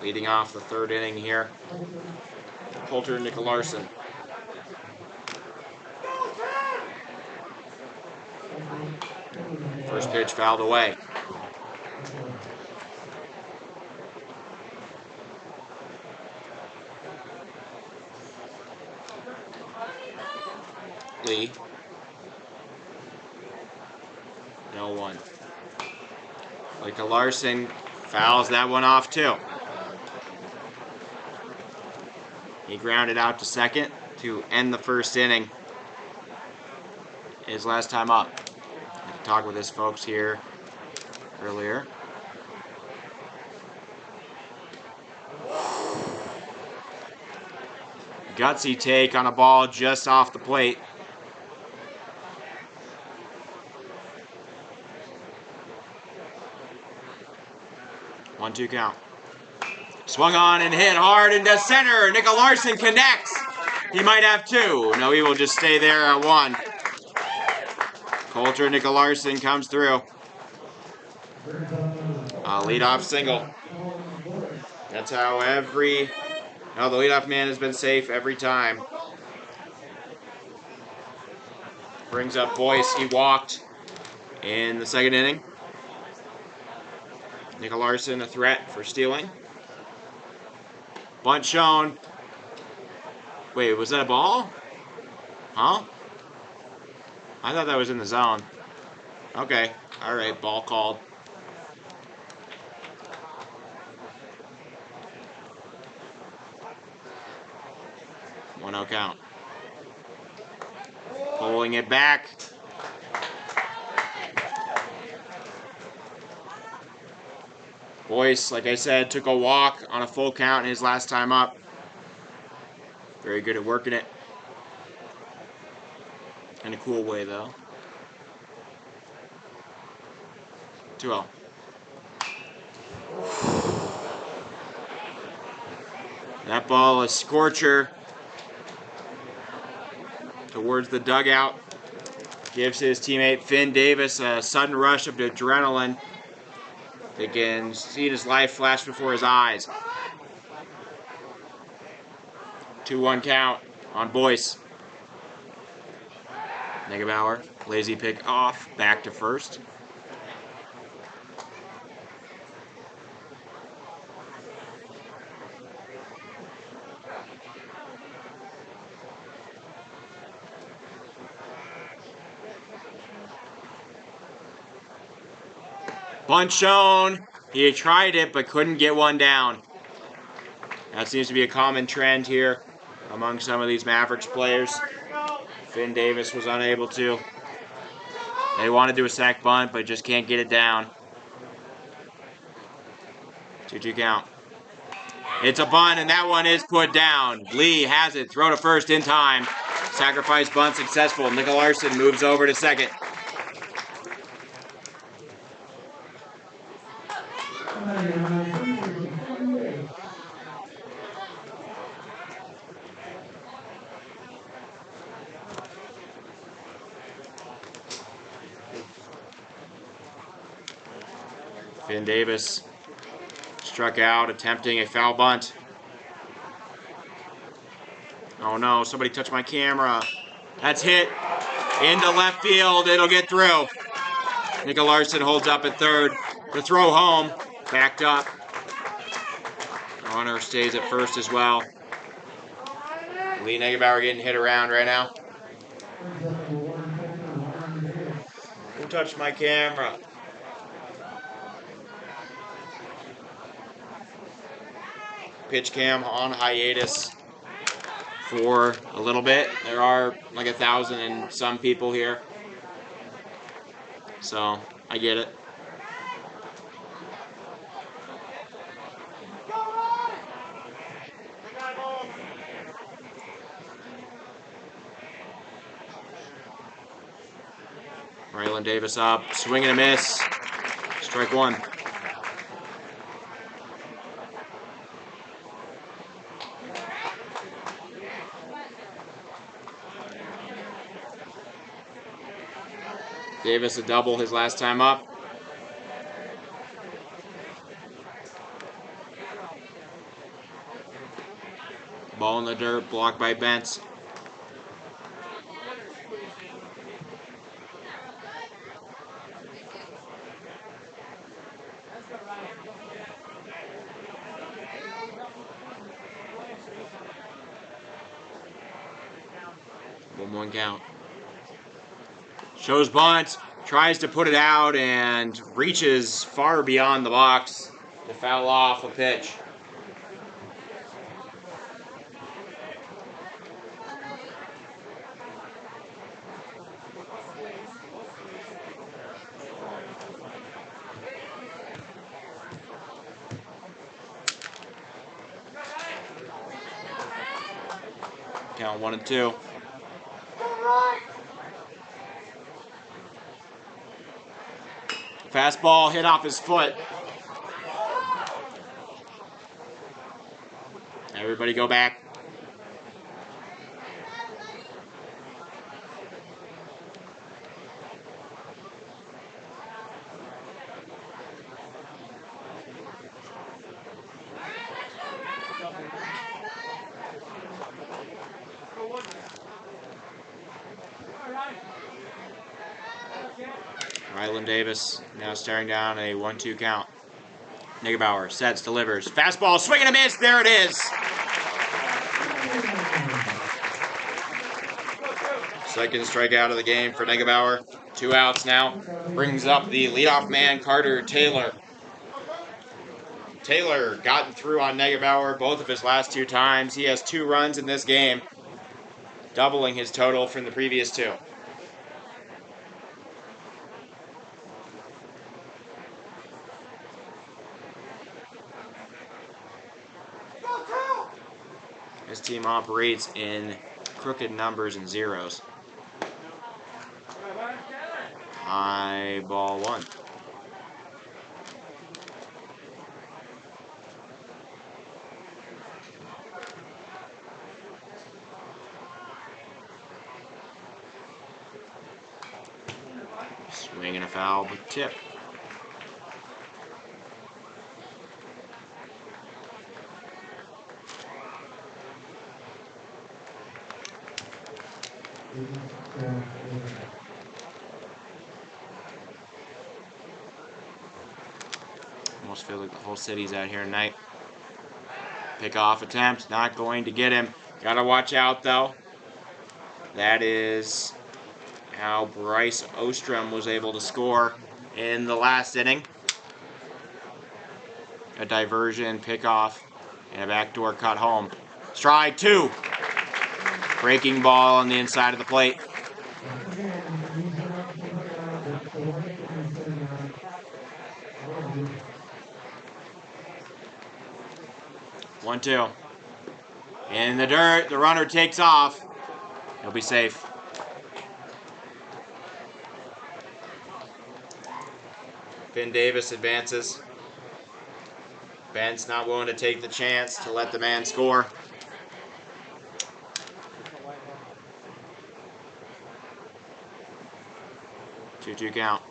Leading off the 3rd inning here, Coulter Nicolarsson. First pitch fouled away. Lee. 0-1. Nicolarsson fouls that one off too. He grounded out to second to end the 1st inning. His last time up. I had to talk with his folks here earlier. Gutsy take on a ball just off the plate. One, 2 count. Swung on and hit hard into center. Nicolarsson connects. He might have 2. No, he will just stay there at 1. Coulter Nicolarsson comes through. A leadoff single. That's how the leadoff man has been safe every time. Brings up Boyce. He walked in the 2nd inning. Nicolarsson a threat for stealing. Bunt shown. Wait, was that a ball? Huh? I thought that was in the zone. Okay. All right, ball called. 1-0 count. Pulling it back. Boyce, like I said, took a walk on a full count in his last time up. Very good at working it. In a cool way, though. 2-0. That ball, a scorcher towards the dugout. Gives his teammate Finn Davis a sudden rush of adrenaline. They can see his life flash before his eyes. 2-1 count on Boyce. Negebauer, lazy pick off, back to first. Bunt shown. He tried it, but couldn't get one down. That seems to be a common trend here among some of these Mavericks players. Finn Davis was unable to. They want to do a sack bunt, but just can't get it down. 2-2 count. It's a bunt, and that one is put down. Lee has it. Throw to first in time. Sacrifice bunt successful. Nicolarsson moves over to second. Finn Davis struck out, attempting a foul bunt. Oh no, somebody touched my camera. That's hit into left field. It'll get through. Nicolarsson holds up at third. The throw home, backed up. Runner stays at first as well. Lee Negebauer getting hit around right now. Who touched my camera? Pitch cam on hiatus. for a little bit. There are like 1,000 and some people here, so I get it. Ryland Davis up, swing and a miss. Strike one. Davis a double his last time up. Ball in the dirt, blocked by Bentz. One count. Shows bunt, tries to put it out, and reaches far beyond the box to foul off a pitch. Count 1 and 2. Fastball hit off his foot. Everybody go back. Ryland Davis now staring down a 1-2 count. Niggebauer sets, delivers. Fastball, swing and a miss. There it is. Second strikeout of the game for Niggebauer. 2 outs now. Brings up the leadoff man, Carter Taylor. Taylor gotten through on Niggebauer both of his last 2 times. He has 2 runs in this game, doubling his total from the previous 2. His team operates in crooked numbers and zeros. High ball 1. Swing and a foul, but tip. Almost feels like the whole city's out here tonight. Pickoff attempt, not going to get him. Gotta watch out though. That is how Bryce Ostrom was able to score in the last inning. A diversion, pickoff, and a backdoor cut home. Strike 2. Breaking ball on the inside of the plate. One, 2. In the dirt, the runner takes off. He'll be safe. Finn Davis advances. Ben's not willing to take the chance to let the man score. Two count.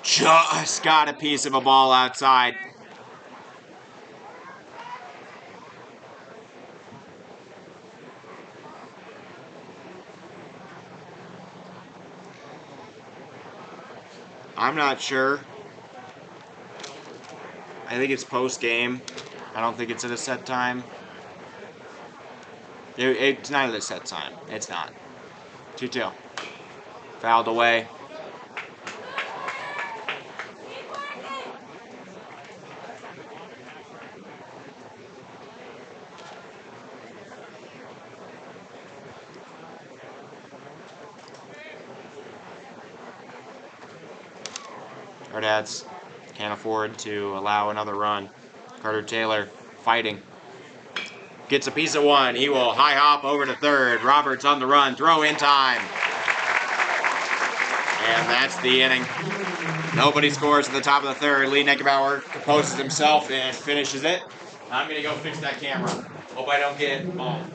Just got a piece of a ball outside. I'm not sure. I think it's post-game. I don't think it's at a set time. It's not at a set time. It's not. 2-2. Fouled away. Hardhats can't afford to allow another run. Carter Taylor fighting. Gets a piece of one. He will high hop over to third. Roberts on the run. Throw in time. And that's the inning. Nobody scores at the top of the third. Lee Neckenbauer composes himself and finishes it. I'm going to go fix that camera. Hope I don't get mauled.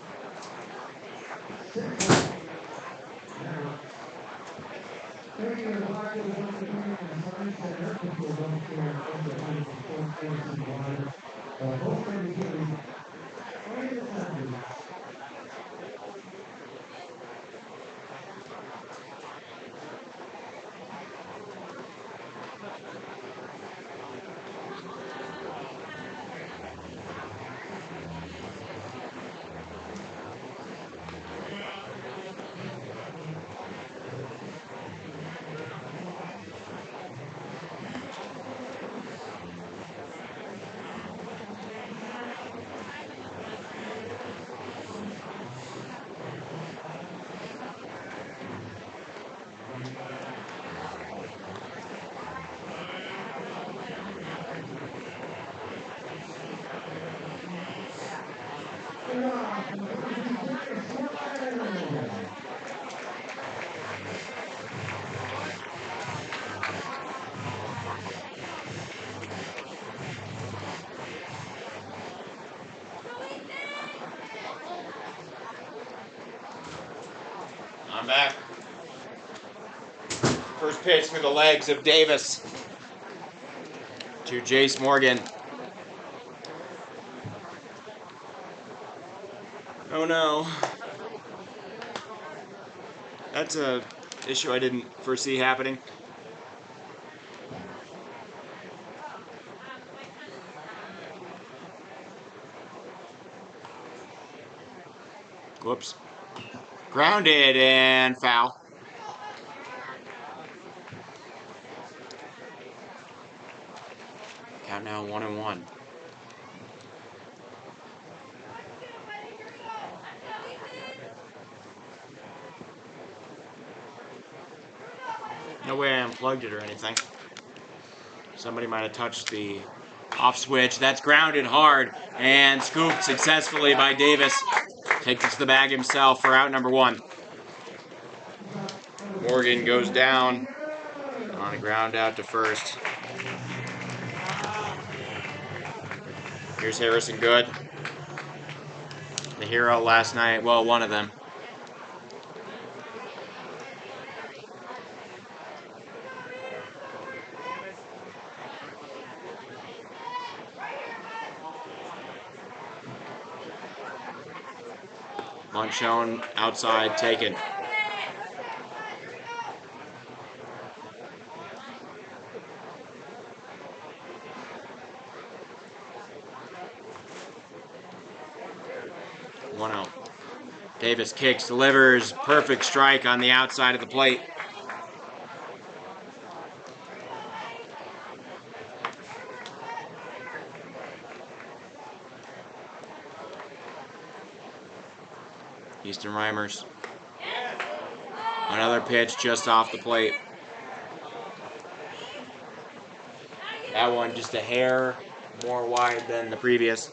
I'm back. First pitch for the legs of Davis to Jace Morgan. Oh no. That's a issue I didn't foresee happening. Whoops. Grounded and foul. Count now 1-1. No way I unplugged it or anything. Somebody might have touched the off switch. That's grounded hard and scooped successfully by Davis. Takes it to the bag himself for out number one. Morgan goes down on a ground out to first. Here's Harrison Good, the hero last night. Well, one of them. Monchon outside, taken. One out. Davis kicks, delivers, perfect strike on the outside of the plate. Easton Reimers. Another pitch just off the plate. That one just a hair more wide than the previous.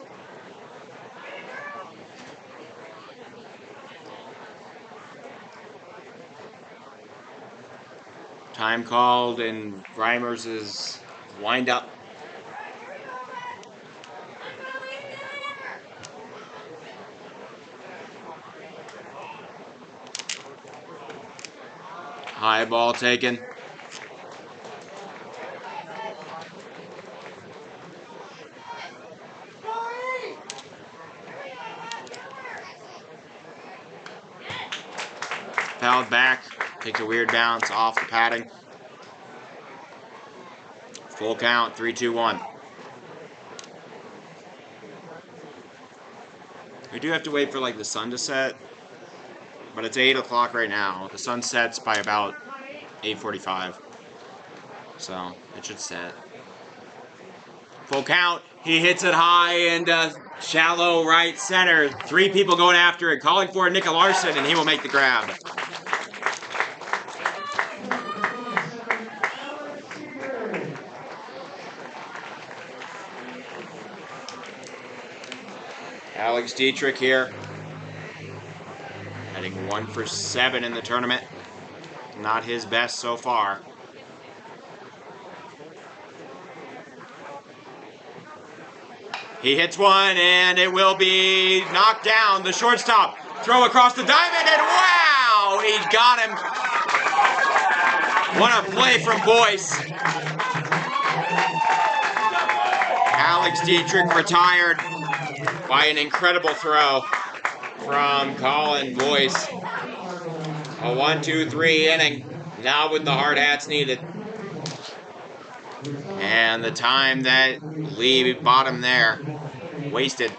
Time called and Reimers is wind up. High ball taken. Fouled back. Takes a weird bounce off the padding. Full count, 3-2-1. We do have to wait for like the sun to set, but it's 8 o'clock right now. The sun sets by about 8:45, so it should set. Full count. He hits it high and shallow right center. 3 people going after it, calling for Nick Larson, and he will make the grab. Alex Dietrich here. Heading 1 for 7 in the tournament. Not his best so far. He hits one, and it will be knocked down. The shortstop. Throw across the diamond, and wow! He got him. What a play from Boyce. Alex Dietrich retired by an incredible throw from Colin Boyce. A 1-2-3 inning. Now with the Hardhats needed. And the time that Lee bottom there, wasted.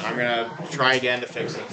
I'm going to try again to fix it.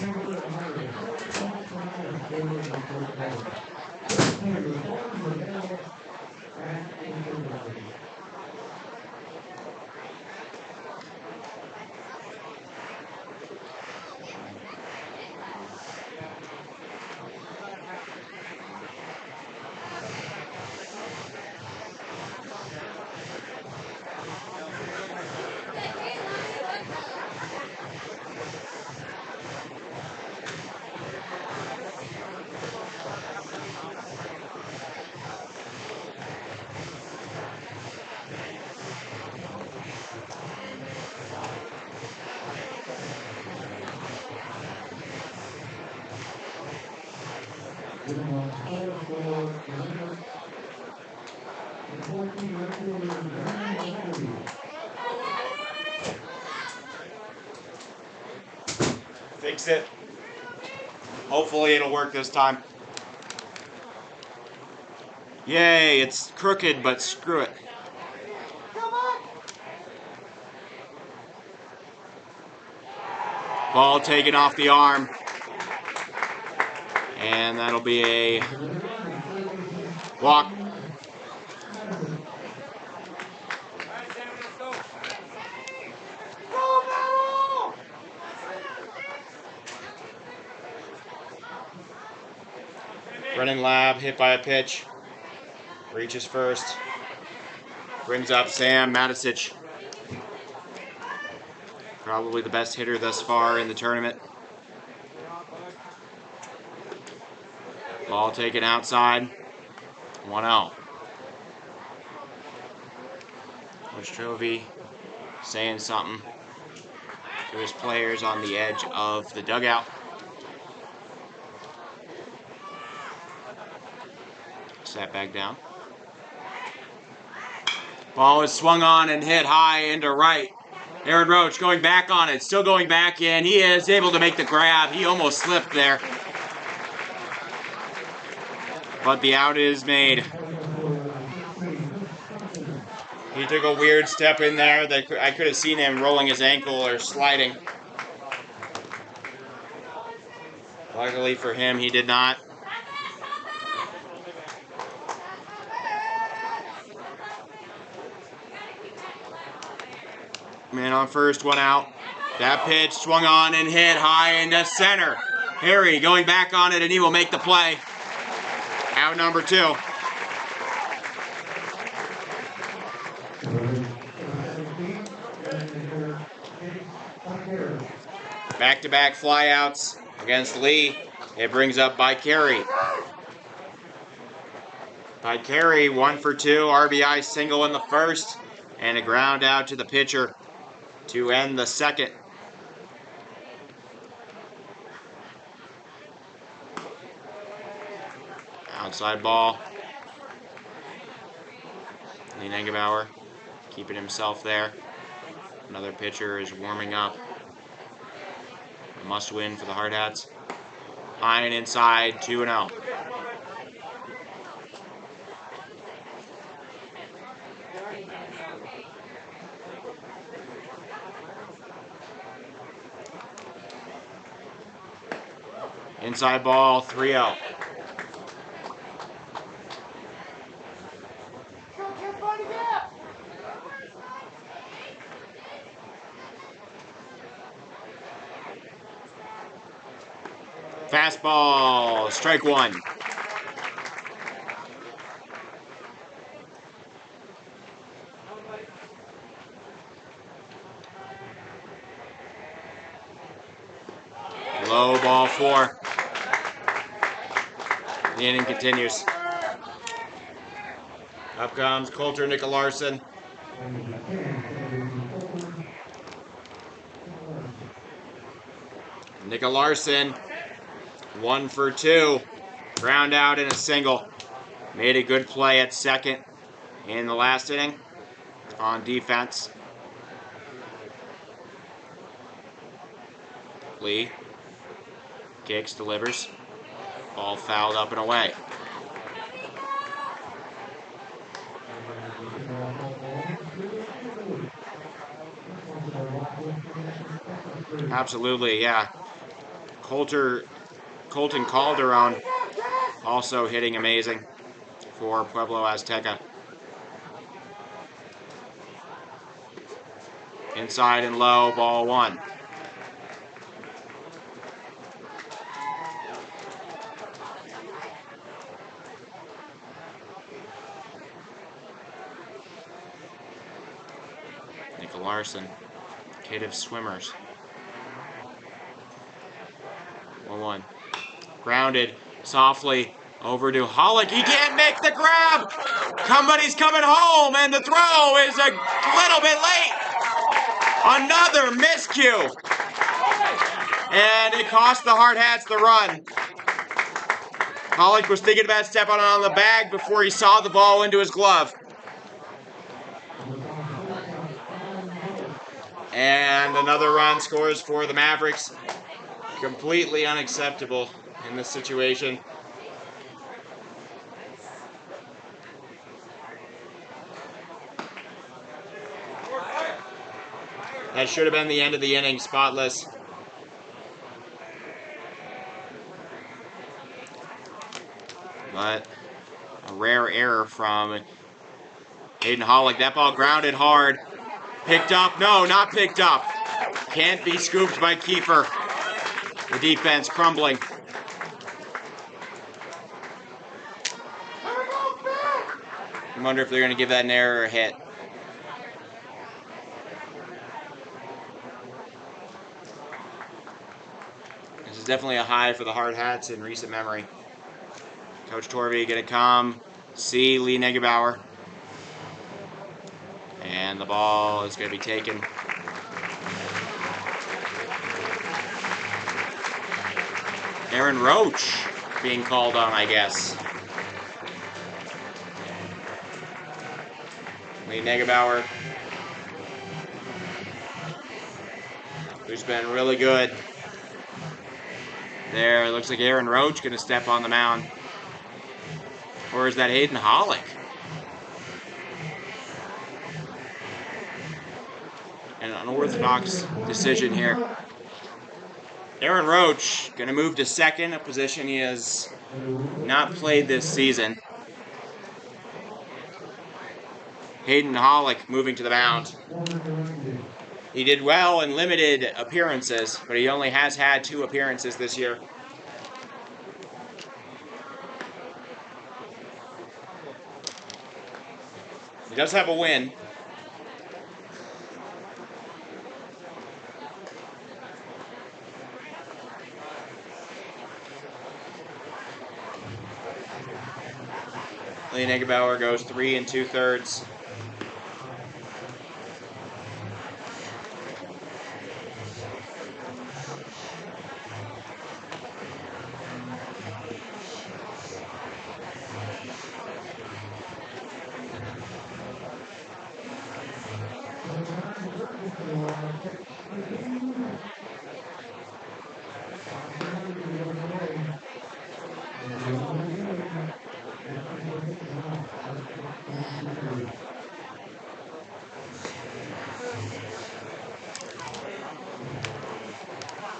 Fix it. Hopefully it'll work this time. Yay, it's crooked, but screw it. Ball taken off the arm. And that'll be a walk. Brennan Lab hit by a pitch. Reaches first. Brings up Sam Matisich. Probably the best hitter thus far in the tournament. Ball taken outside. 1-0. Coach Trovey saying something to his players on the edge of the dugout. Sat back down. Ball is swung on and hit high into right. Aaron Roach going back on it, still going back in. He is able to make the grab. He almost slipped there. But the out is made. He took a weird step in there that I could have seen him rolling his ankle or sliding. Luckily for him, he did not. Man on first, 1 out. That pitch swung on and hit high into center. Harry going back on it, and he will make the play. Out number 2. Back-to-back flyouts against Lee. It brings up by Carey. By Carey, 1 for 2. RBI single in the first. And a ground out to the pitcher to end the second. Outside ball. Lee Nengebauer keeping himself there. Another pitcher is warming up. A must win for the Hardhats. High and inside, 2-0. Inside ball, 3-0. Fastball, strike 1. Low ball 4. The inning continues. Up comes Coulter Nicolarsson. Nicolarsson, 1 for 2. Ground out in a single. Made a good play at second in the last inning on defense. Lee kicks, delivers. Ball fouled up and away. Absolutely, yeah. Colton Calderon also hitting amazing for Pueblo Azteca. Inside and low, ball 1. Nicolarsson, kid of swimmers. 1-1. Grounded softly over to Hollick. He can't make the grab. Somebody's coming home, and the throw is a little bit late. Another miscue. And it cost the Hardhats the run. Hollick was thinking about stepping on the bag before he saw the ball into his glove. And another run scores for the Mavericks. Completely unacceptable in this situation. That should have been the end of the inning, spotless. But a rare error from Hayden Hollick. That ball grounded hard. Picked up. No, not picked up. Can't be scooped by Kiefer. The defense crumbling. I wonder if they're going to give that an error or a hit. This is definitely a high for the Hardhats in recent memory. Coach Torvey going to come see Lee Negebauer. And the ball is going to be taken. Aaron Roach being called on, I guess. Lee Negebauer, who's been really good. There, it looks like Aaron Roach going to step on the mound. Or is that Hayden Hollick? An unorthodox decision here. Aaron Roach going to move to second, a position he has not played this season. Hayden Hollick moving to the mound. He did well in limited appearances, but he only has had 2 appearances this year. He does have a win. Lee Negebauer goes 3 2/3.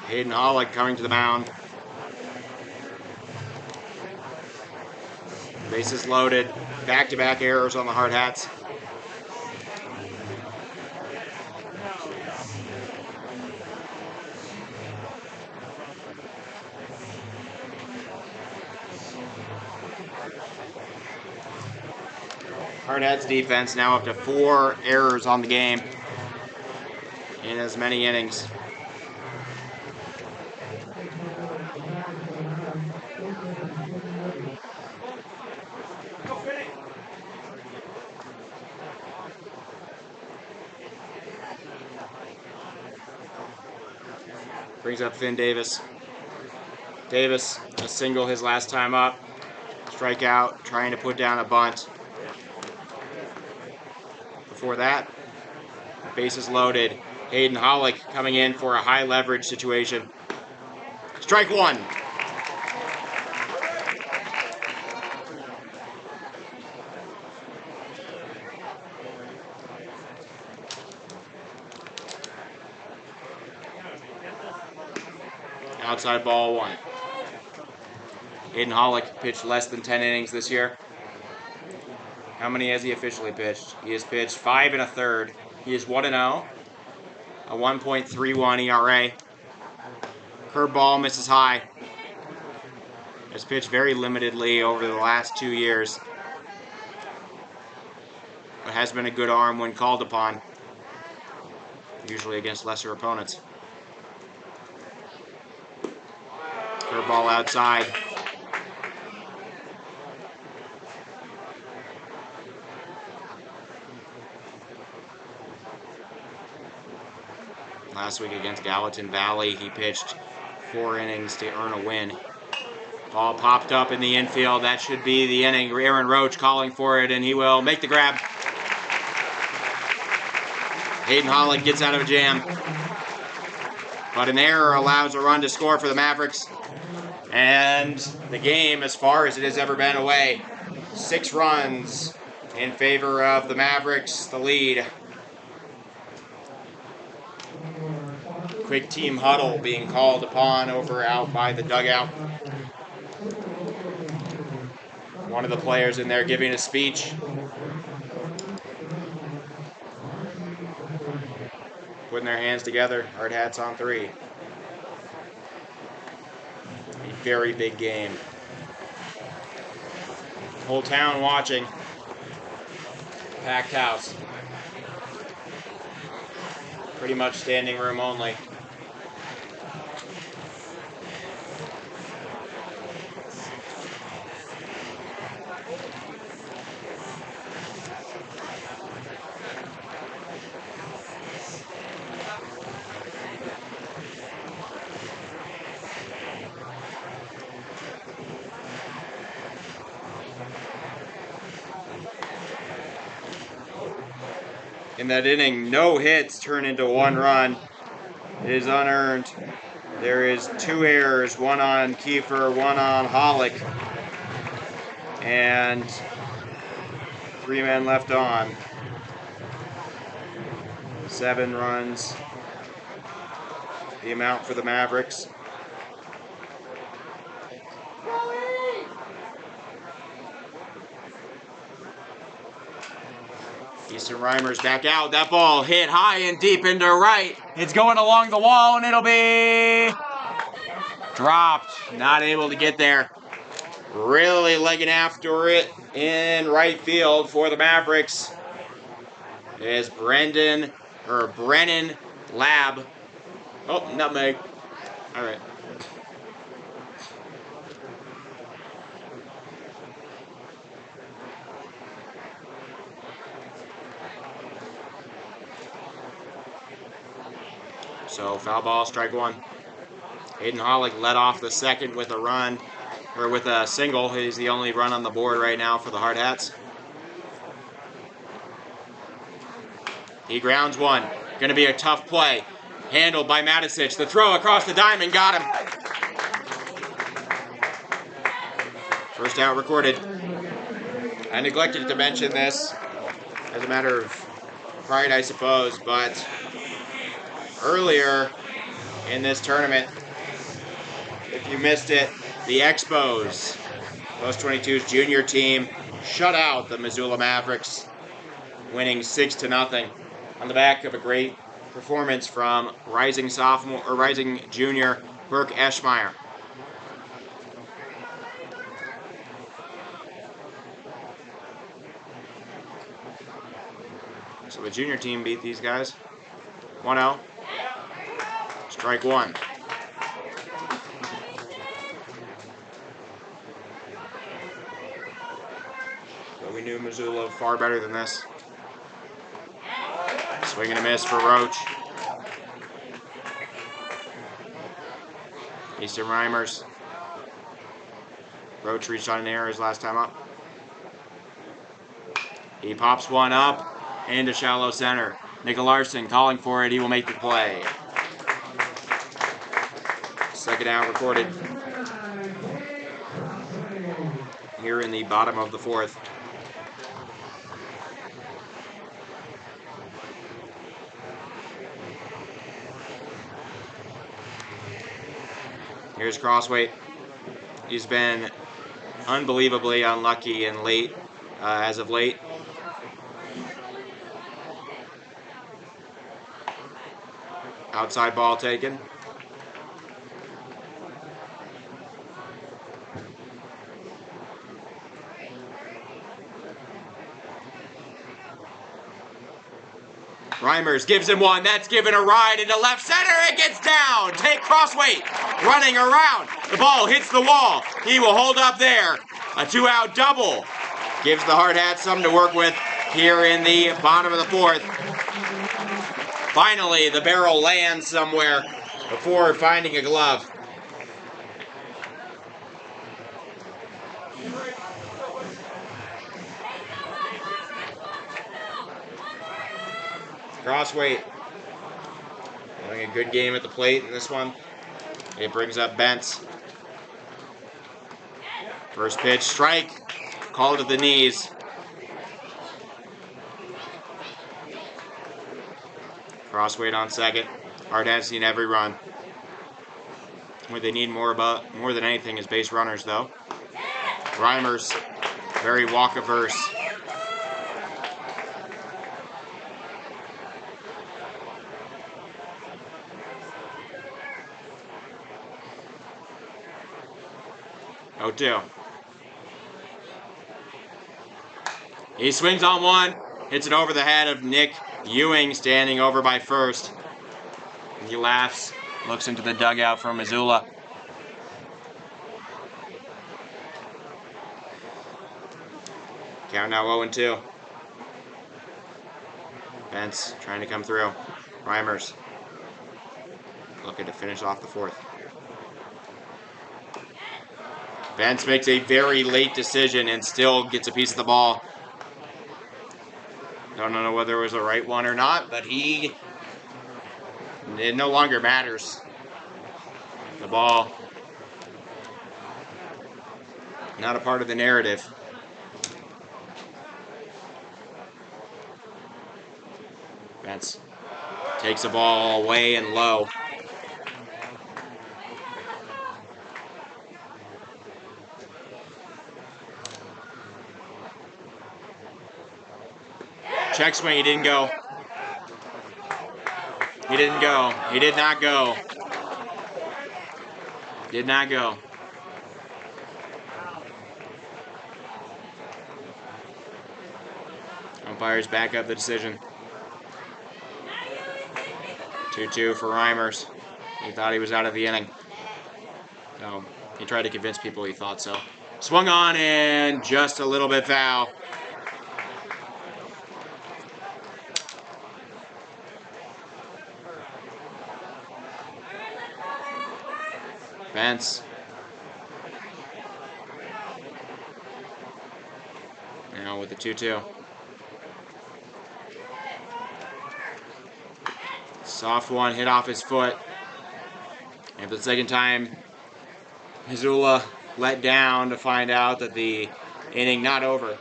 Hayden Hollick coming to the mound. Bases loaded. Back-to-back errors on the Hardhats. Hardhats defense now up to 4 errors on the game in as many innings. Brings up Finn Davis. Davis, a single his last time up. Strikeout, trying to put down a bunt. Before that, bases loaded. Hayden Hollick coming in for a high leverage situation. Strike one. Outside ball one. Hayden Hollick pitched less than 10 innings this year. How many has he officially pitched? He has pitched 5 1/3. He is 1-0. A 1.31 ERA. Curveball misses high. Has pitched very limitedly over the last 2 years. But has been a good arm when called upon. Usually against lesser opponents. Curveball outside. Last week against Gallatin Valley, he pitched 4 innings to earn a win. Ball popped up in the infield. That should be the inning. Aaron Roach calling for it, and he will make the grab. Hayden Hollick gets out of a jam. But an error allows a run to score for the Mavericks. And the game, as far as it has ever been away, 6 runs in favor of the Mavericks, the lead. Quick team huddle being called upon over out by the dugout. One of the players in there giving a speech. Putting their hands together. Hardhats on 3. A very big game. Whole town watching. Packed house. Pretty much standing room only. In that inning, no hits turn into 1 run. It is unearned. There is 2 errors, 1 on Kiefer, 1 on Hollick. And 3 men left on. 7 runs. The amount for the Mavericks. Easton Reimers back out. That ball hit high and deep into right. It's going along the wall, and it'll be dropped. Not able to get there. Really legging after it in right field for the Mavericks is Brennan Lab. Oh, nutmeg. All right. So foul ball, strike 1. Hayden Hollick led off the second with a run, or with a single. He's the only run on the board right now for the Hardhats. He grounds 1. Going to be a tough play. Handled by Matisich. The throw across the diamond got him. First out recorded. I neglected to mention this as a matter of pride, I suppose, but earlier in this tournament, if you missed it, the Expos, Post 22's junior team, shut out the Missoula Mavericks, winning 6-0 on the back of a great performance from rising junior Burke Eschmeyer. So the junior team beat these guys. 1-0. Strike 1. But we knew Missoula far better than this. Swing and a miss for Roach. Eastern Reimers. Roach reached on an error his last time up. He pops one up into shallow center. Nick Larson calling for it. He will make the play. Second out recorded here in the bottom of the fourth. Here's Crossway. He's been unbelievably unlucky and late as of late. Outside ball taken. Reimers gives him one. That's given a ride into left center. It gets down. Take Crossway running around. The ball hits the wall. He will hold up there. A 2-out double. Gives the Hardhats something to work with here in the bottom of the fourth. Finally, the barrel lands somewhere before finding a glove. Crossway having a good game at the plate in this one. It brings up Bentz. First pitch, strike. Called to the knees. Crossway on second. Hardhats seen every run. What they need more than anything is base runners, though. Reimers, very walk-averse. Oh, 2. He swings on one, hits it over the head of Nick Ewing, standing over by first. He laughs, looks into the dugout from Missoula. Count now 0-2. Bentz trying to come through. Reimers looking to finish off the fourth. Bentz makes a very late decision and still gets a piece of the ball. Don't know whether it was the right one or not, but it no longer matters. The ball, not a part of the narrative. Bentz takes the ball away and low. Check swing, he didn't go. He didn't go. He did not go. Did not go. Umpires back up the decision. 2-2 for Reimers. He thought he was out of the inning. No, he tried to convince people he thought so. Swung on and just a little bit foul. Bentz. Now with the 2-2. Soft one hit off his foot. And for the second time, Missoula let down to find out that the inning not over.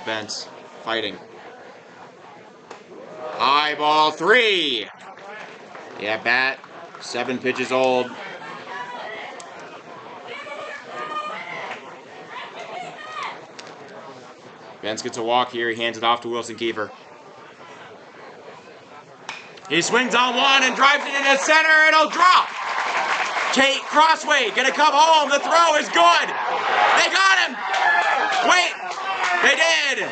Bentz fighting. High ball 3. Yeah, bat 7 pitches old. Bentz gets a walk here. He hands it off to Wilson Kiefer. He swings on one and drives it into center. It'll drop. Tate Crossway gonna come home. The throw is good. They got him. Wait. They did!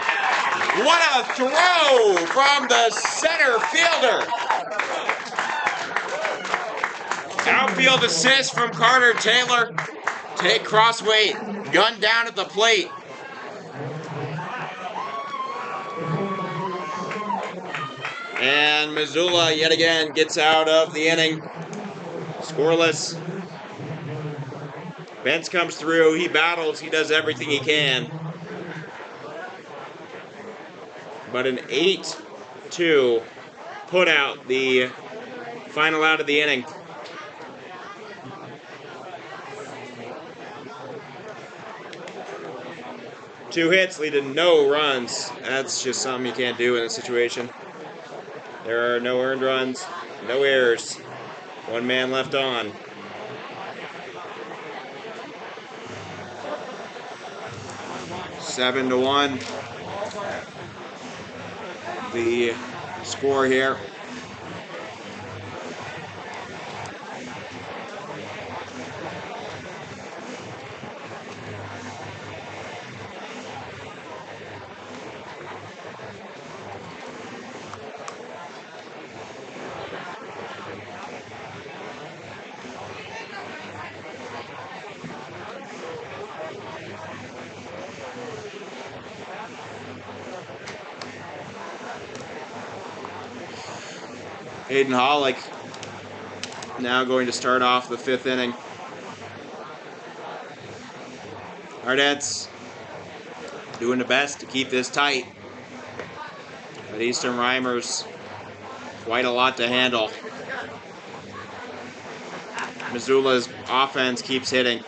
What a throw from the center fielder! Outfield assist from Carter Taylor Take crossweight. Gun down at the plate. And Missoula yet again gets out of the inning. Scoreless. Bentz comes through. He battles. He does everything he can. But an 8-2 put out, the final out of the inning. Two hits lead to no runs. That's just something you can't do in this situation. There are no earned runs, no errors. One man left on. Seven to 1. The score here. Hayden Hollick now going to start off the 5th inning. Hardhats doing the best to keep this tight. But Eastern Reimers, quite a lot to handle. Missoula's offense keeps hitting.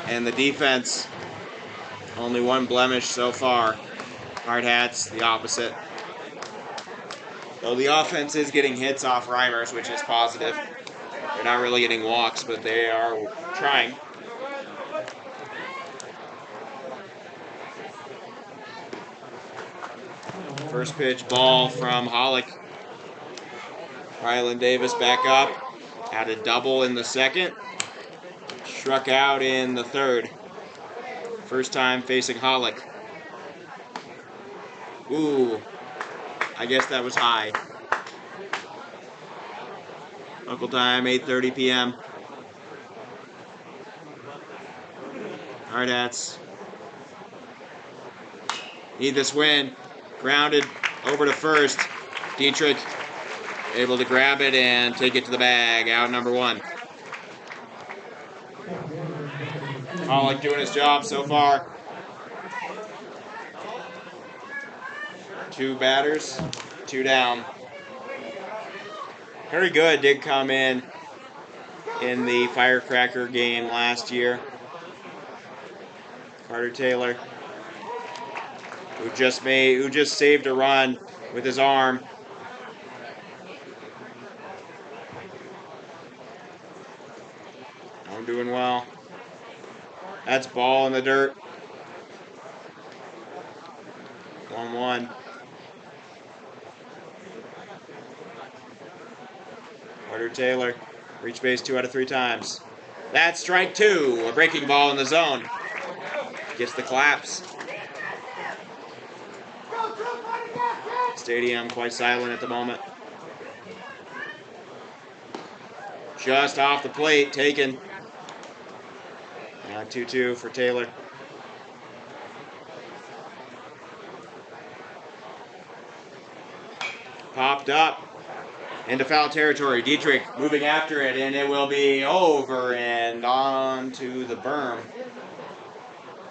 And the defense, only one blemish so far. Hardhats, the opposite. Though the offense is getting hits off Reimers, which is positive. They're not really getting walks, but they are trying. First pitch ball from Hollick. Ryland Davis back up. Had a double in the 2nd. Struck out in the 3rd. First time facing Hollick. Ooh, I guess that was high. Local time, 8:30 p.m. Hardhats need this win. Grounded over to first. Dietrich able to grab it and take it to the bag. Out number 1. Hollick doing his job so far. 2 batters, 2 down. Very good did come in the Firecracker game last year. Carter Taylor, who just saved a run with his arm. I'm doing well. That's ball in the dirt. 1-1. Carter Taylor, reach base 2 out of 3 times. That's strike 2. A breaking ball in the zone. Gets the claps. Stadium quite silent at the moment. Just off the plate, taken. 2-2 for Taylor. Popped up into foul territory. Dietrich moving after it, and it will be over and on to the berm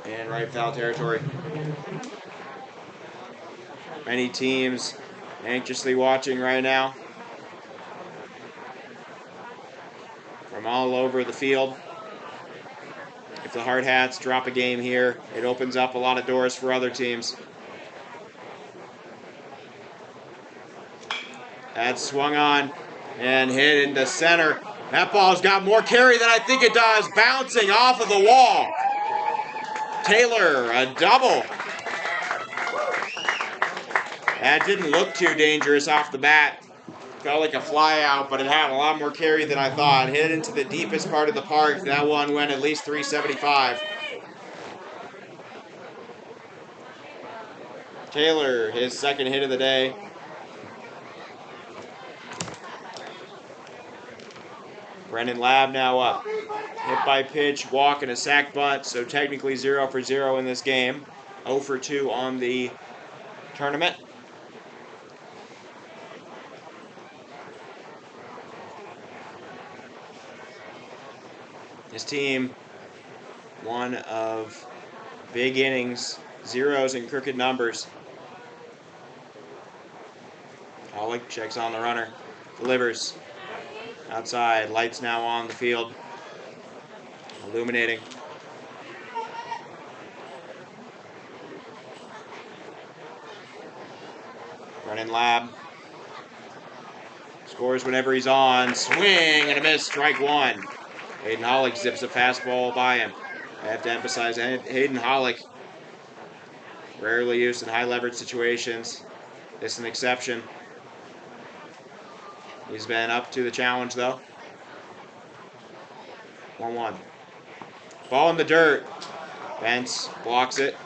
in right foul territory. Many teams anxiously watching right now from all over the field. If the Hardhats drop a game here, it opens up a lot of doors for other teams. That's swung on and hit into center. That ball's got more carry than I think it does. Bouncing off of the wall. Taylor, a double. That didn't look too dangerous off the bat. Felt like a fly out, but it had a lot more carry than I thought. Hit into the deepest part of the park. That one went at least 375. Taylor, his 2nd hit of the day. Brendan Lab now up. Hit by pitch, walk, and a sac bunt, so technically 0 for 0 in this game. 0 for 2 on the tournament. His team, one of big innings, zeros and crooked numbers. Hollick checks on the runner, delivers. Outside, lights now on the field. Illuminating. Brennan Lab scores whenever he's on. Swing and a miss, strike one. Hayden Hollick zips a fastball by him. I have to emphasize Hayden Hollick, rarely used in high leverage situations. This is an exception. He's been up to the challenge though. 1-1. Ball in the dirt. Bentz blocks it.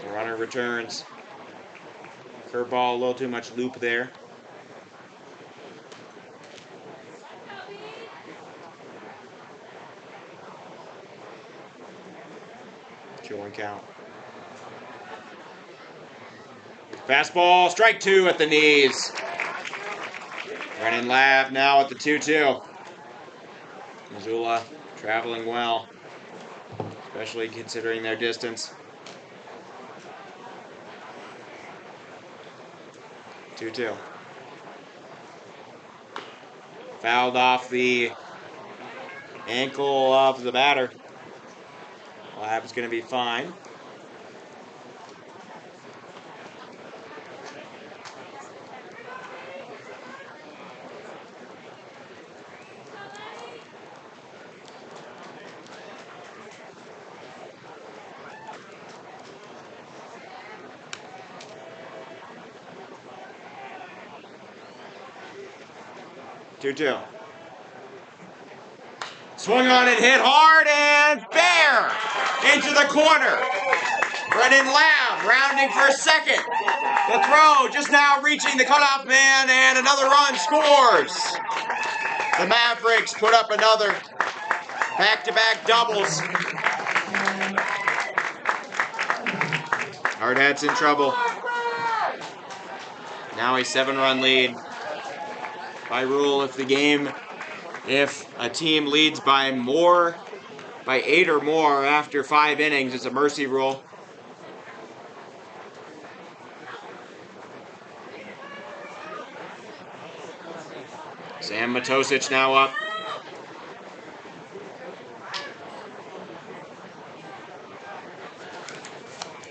The runner returns. Curveball, a little too much loop there. One count. Fastball, strike two at the knees. Brennan Lab now at the 2-2. Missoula traveling well, especially considering their distance. 2-2. Fouled off the ankle of the batter. Lab's going to be fine. Two. Swung on and hit hard and fair into the corner. Brennan Lab rounding for second. The throw just now reaching the cutoff man and another run scores. The Mavericks put up another back-to-back doubles. Hardhats in trouble. Now a 7-run lead. By rule, if a team leads by 8 or more after 5 innings, it's a mercy rule. Sam Matosic now up.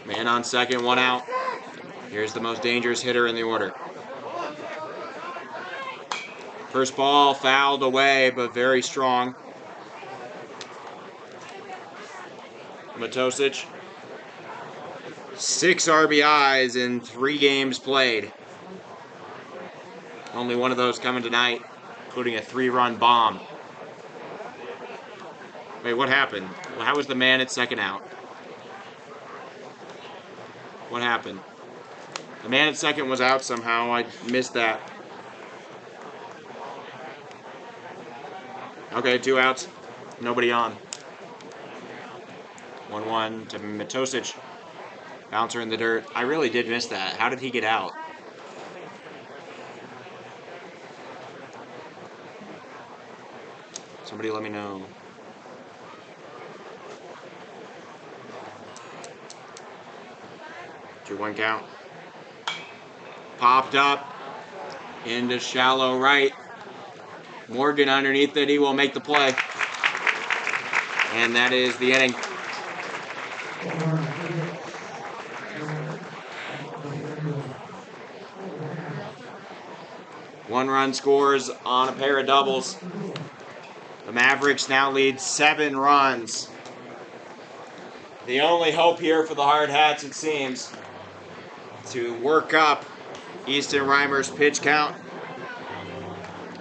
Man on second, 1 out. Here's the most dangerous hitter in the order. First ball fouled away, but very strong. Matosic, 6 RBIs in 3 games played. Only one of those coming tonight, including a 3-run bomb. Wait, what happened? How was the man at second out? What happened? The man at second was out somehow. I missed that. Okay, 2 outs. Nobody on. 1-1 to Matosic. Bouncer in the dirt. I really did miss that. How did he get out? Somebody let me know. To 1 count. Popped up into shallow right. Morgan underneath it, he will make the play. And that is the inning. One run scores on a pair of doubles. The Mavericks now lead 7 runs. The only hope here for the Hardhats, it seems, to work up Easton Reimer's pitch count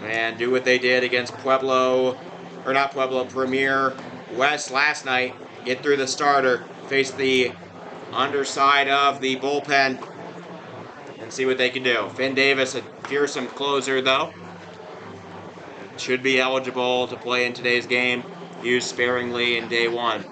and do what they did against Premier West last night. Get through the starter, face the underside of the bullpen, and see what they can do. Finn Davis, a fearsome closer though. should be eligible to play in today's game. Used sparingly in day one.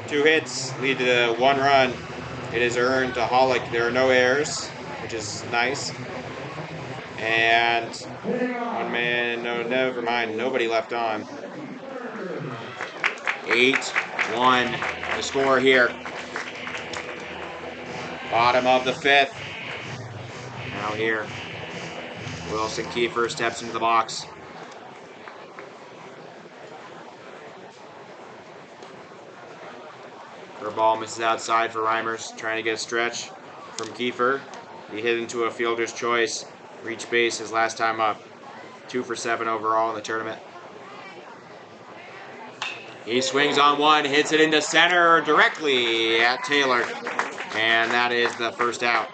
Two hits lead to 1 run. It is earned to Hollick. There are no errors, which is nice. And 1 man, no, never mind, nobody left on. 8-1 the score here. Bottom of the 5th. Now here, Wilson Kiefer steps into the box. Curveball misses outside for Reimers, trying to get a stretch from Kiefer. He hit into a fielder's choice. Reach base his last time up. 2 for 7 overall in the tournament. He swings on one, hits it into center directly at Taylor. And that is the first out.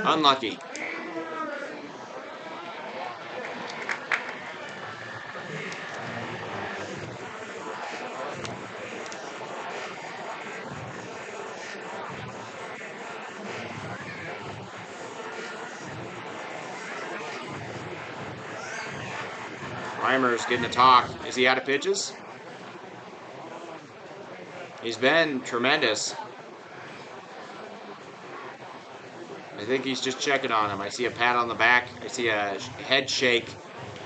Unlucky. Reimers getting a talk. Is he out of pitches? He's been tremendous. I think he's just checking on him. I see a pat on the back. I see a head shake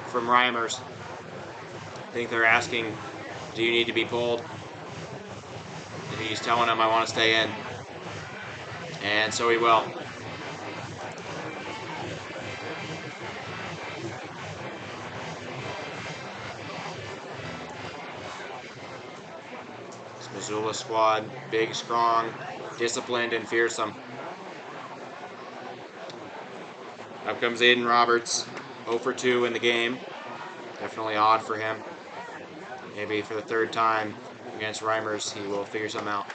from Reimers. I think they're asking, do you need to be pulled? And he's telling him, I want to stay in. And so he will. This Missoula squad, big, strong, disciplined, and fearsome. Up comes Aiden Roberts, 0 for 2 in the game. Definitely odd for him. Maybe for the 3rd time against Reimers, he will figure something out.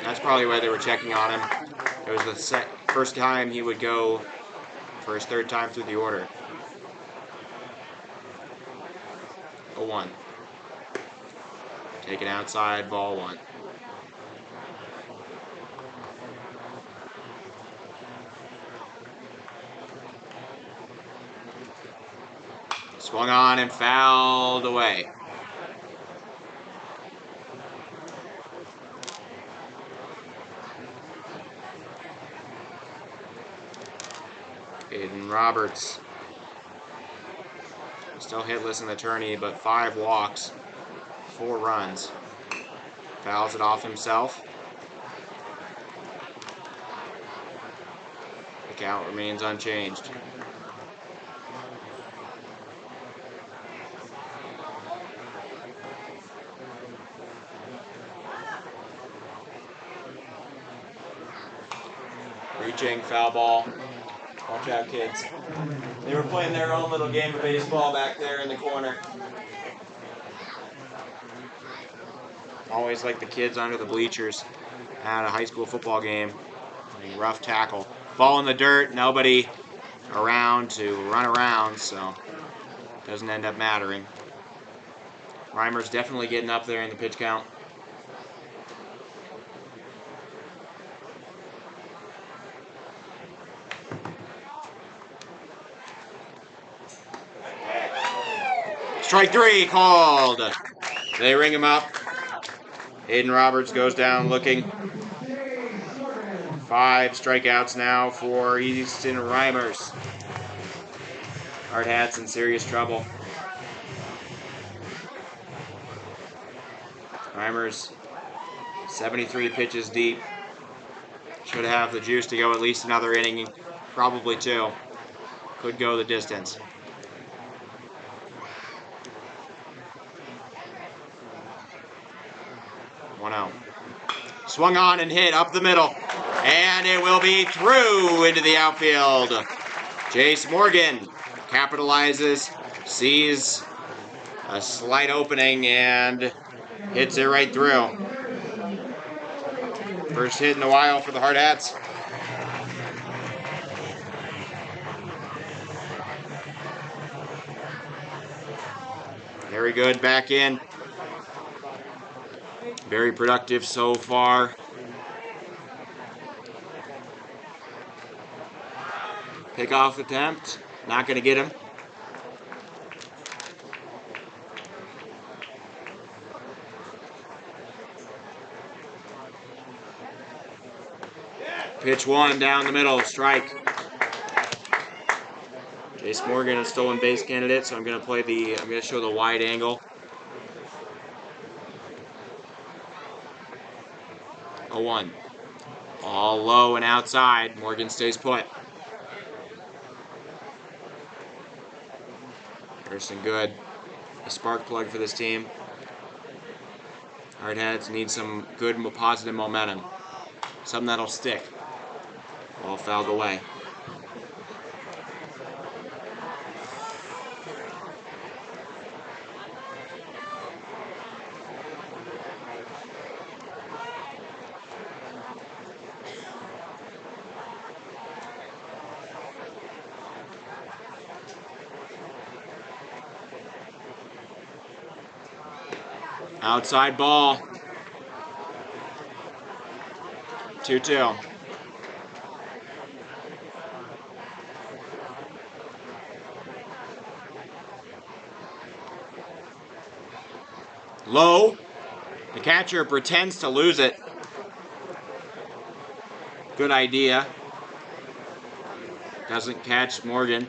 That's probably why they were checking on him. It was the first time he would go for his 3rd time through the order. 0-1. Taken outside, ball 1. Swung on and fouled away. Aiden Roberts. Still hitless in the tourney, but 5 walks, 4 runs. Fouls it off himself. The count remains unchanged. Reaching, foul ball. Watch out, kids. They were playing their own little game of baseball back there in the corner. Always like the kids under the bleachers at a high school football game. A rough tackle. Ball in the dirt, nobody around to run around, so it doesn't end up mattering. Reimer's definitely getting up there in the pitch count. Strike 3 called. They ring him up. Aiden Roberts goes down looking. 5 strikeouts now for Easton Reimers. Hardhats in serious trouble. Reimers, 73 pitches deep. Should have the juice to go at least another inning, probably 2. Could go the distance. Swung on and hit up the middle. And it will be through into the outfield. Jace Morgan capitalizes, sees a slight opening, and hits it right through. First hit in a while for the Hardhats. Very good back in. Very productive so far. Pickoff attempt. Not going to get him. Pitch one down the middle. Strike. Jace Morgan, a stolen base candidate, so I'm going to show the wide angle. 0-1. All low and outside. Morgan stays put. Harrison good. A spark plug for this team. Hardhats need some good positive momentum. Something that'll stick. Ball fouled away. Outside ball. 2-2. Low. The catcher pretends to lose it. Good idea. Doesn't catch Morgan.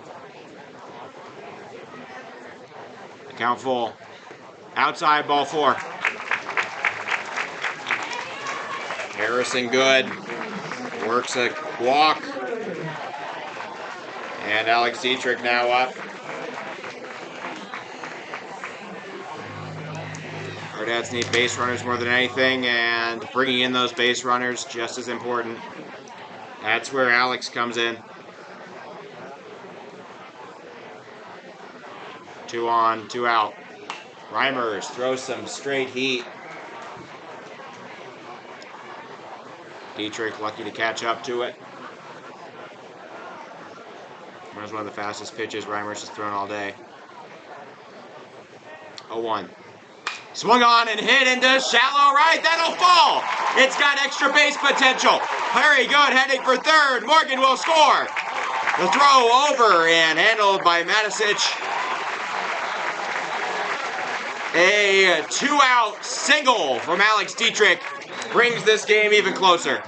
Count full. Outside ball 4. Harrison good. Works a walk. And Alex Dietrich now up. Hardhats need base runners more than anything, and bringing in those base runners just as important. That's where Alex comes in. 2 on, 2 out. Reimers throws some straight heat. Dietrich lucky to catch up to it. That was one of the fastest pitches Reimers has thrown all day. 0-1. Swung on and hit into shallow right. That'll fall. It's got extra base potential. Very good, heading for third. Morgan will score. The throw over and handled by Matisic. A 2-out single from Alex Dietrich brings this game even closer.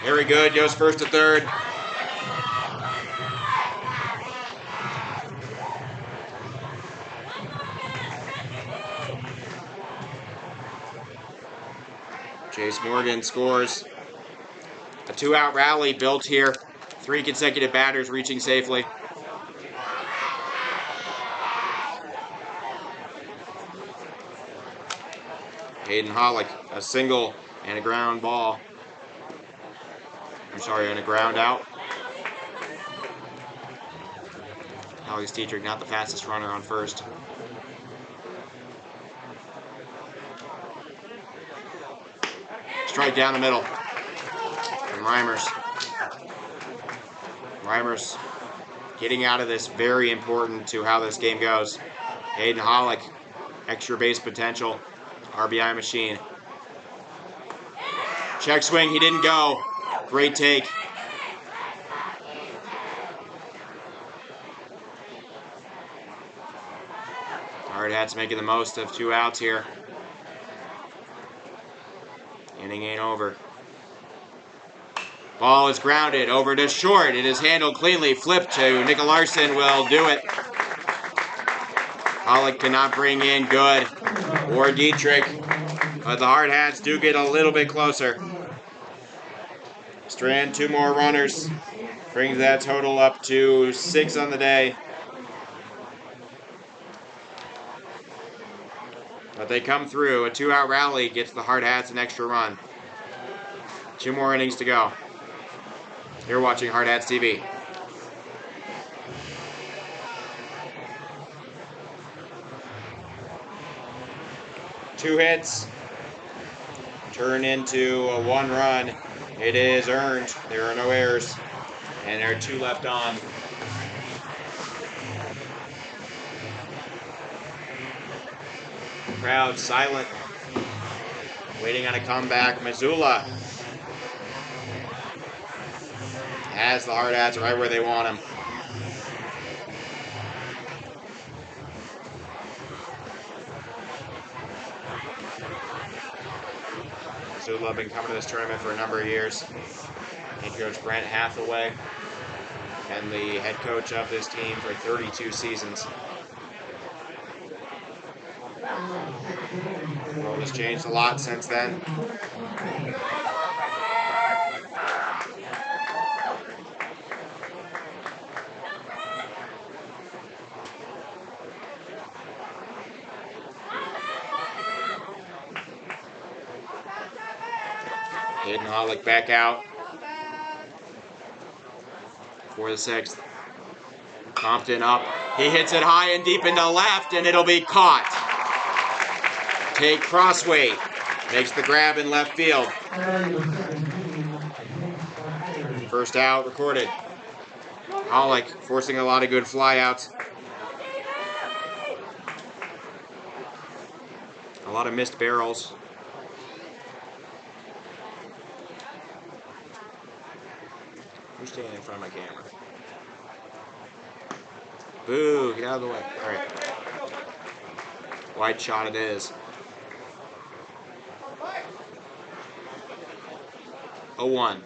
Very good, goes first to third. Jace Morgan scores. A 2-out rally built here. 3 consecutive batters reaching safely. Hayden Hollick, a single and a ground ball. And a ground out. Alex Dietrich, not the fastest runner on first. Strike down the middle. And Reimers. Reimers getting out of this, very important to how this game goes. Hayden Hollick, extra base potential. RBI machine. Check swing, he didn't go. Great take. Hardhats making the most of 2 outs here. Inning ain't over. Ball is grounded over to short. It is handled cleanly. Flip to Nick Larson will do it. Hollick cannot bring in good or Dietrich, but the Hardhats do get a little bit closer. Strand 2 more runners, brings that total up to 6 on the day. But they come through. A 2-out rally gets the Hardhats an extra run. 2 more innings to go. You're watching Hardhats TV. Two hits turn into a 1 run. It is earned. There are no errors. And there are 2 left on. Crowd silent, waiting on a comeback. Missoula has the Hardhats right where they want them. Missoula have been coming to this tournament for a number of years. Head coach Brent Hathaway, and the head coach of this team for 32 seasons. The world has changed a lot since then. Hayden Hollick back out for the 6th. Compton up. He hits it high and deep into left, and it'll be caught. Tate Crossway makes the grab in left field. First out recorded. Hollick forcing a lot of good flyouts. A lot of missed barrels. Who's standing in front of my camera? Boo, get out of the way. All right. Wide shot it is. 0-1.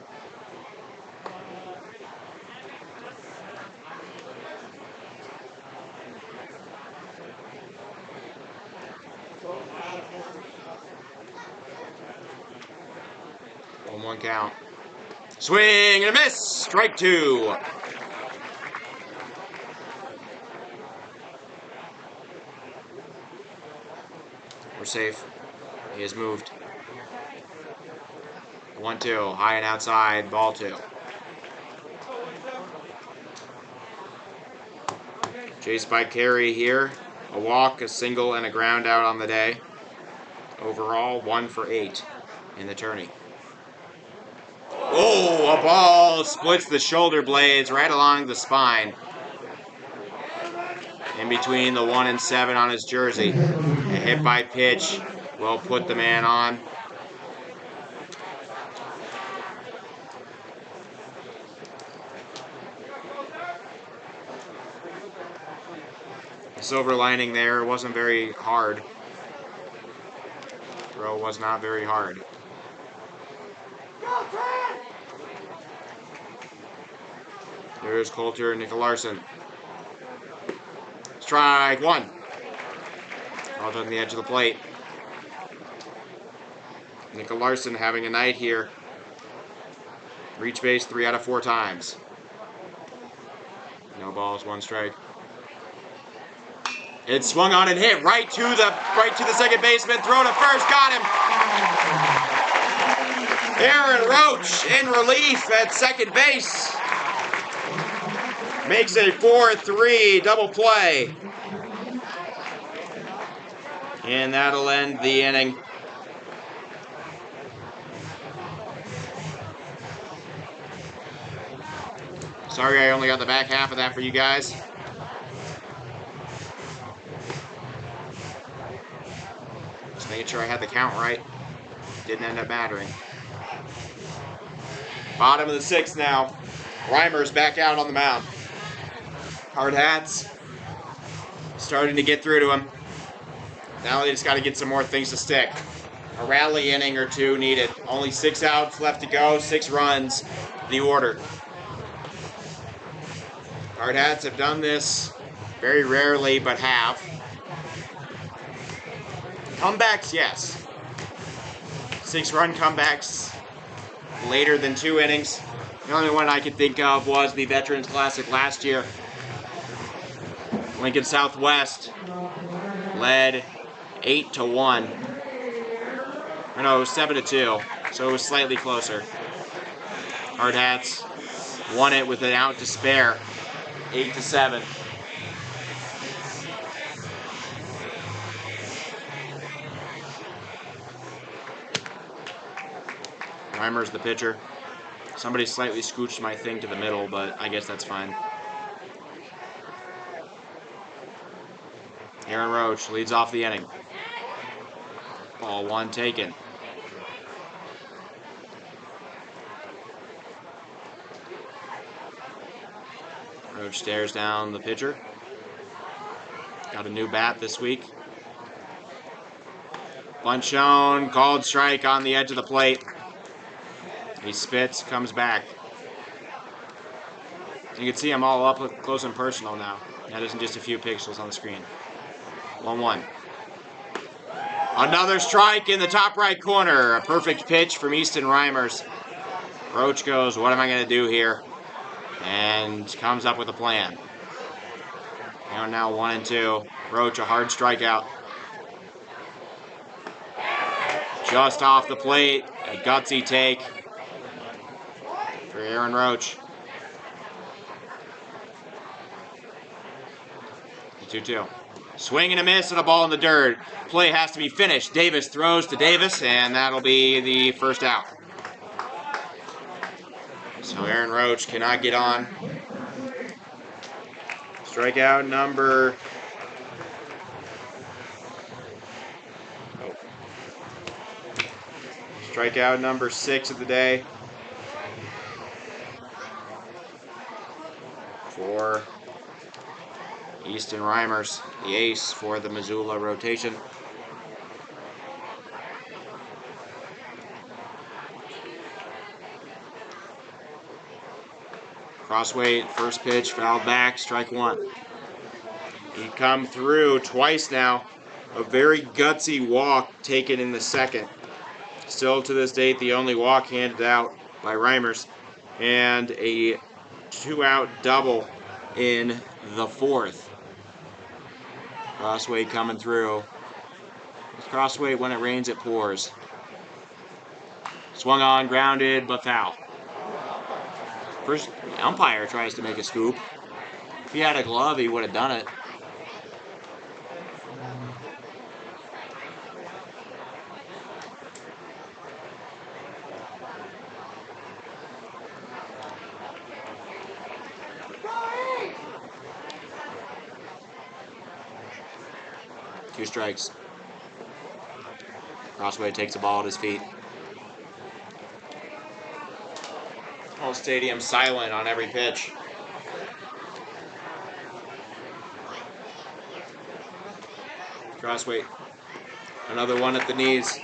On 1 count. Swing and a miss. Strike 2. We're safe. He has moved. 1-2. High and outside. Ball 2. Chased by Carey here. A walk, a single, and a ground out on the day. Overall, 1 for 8 in the tourney. Oh, a ball splits the shoulder blades right along the spine. In between the 1 and 7 on his jersey. A hit by pitch will put the man on. The silver lining there wasn't very hard. Throw was not very hard. There's Coulter and Larson. Strike 1. Out on the edge of the plate. Larson having a night here. Reach base 3 out of 4 times. No balls, 1 strike. It swung on and hit right to the second baseman. Throw to first, got him. Aaron Roach in relief at second base. Makes a 4-3 double play. And that'll end the inning. Sorry I only got the back half of that for you guys. Just making sure I had the count right. Didn't end up mattering. Bottom of the 6th now. Reimer's back out on the mound. Hardhats starting to get through to him. Now they just got to get some more things to stick. A rally inning or 2 needed. Only 6 outs left to go, 6 runs, the order. Hardhats have done this very rarely, but have. Comebacks, yes. 6-run comebacks later than 2 innings. The only one I could think of was the Veterans Classic last year. Lincoln Southwest led 8-1. Or no, it was 7-2, so it was slightly closer. Hardhats won it with an out to spare, 8-7. Reimer's the pitcher. Somebody slightly scooched my thing to the middle, but I guess that's fine. Aaron Roach leads off the inning. Ball one taken. Roach stares down the pitcher. Got a new bat this week. Bunt shown, called strike on the edge of the plate. He spits, comes back. You can see them all up close and personal now. That isn't just a few pixels on the screen. 1-1. Another strike in the top right corner. A perfect pitch from Easton Reimers. Roach goes, what am I going to do here? And comes up with a plan. And now 1-2. Roach, a hard strikeout. Just off the plate. A gutsy take for Aaron Roach. 2-2. Swing and a miss and a ball in the dirt. Play has to be finished. Davis throws to Davis, and that'll be the first out. So Aaron Roach cannot get on. Strikeout number... Strikeout number 6 of the day. For Easton Reimers, the ace for the Missoula rotation. Crossweight, first pitch, fouled back, strike one. He come through twice now. A very gutsy walk taken in the second. Still to this date, the only walk handed out by Reimers. And a 2-out double in the fourth. Crossweight coming through. Crossweight, when it rains, it pours. Swung on, grounded, but foul. First umpire tries to make a scoop. If he had a glove, he would have done it. Two strikes. Crossway takes the ball at his feet. Whole stadium silent on every pitch. Crossway. Another one at the knees.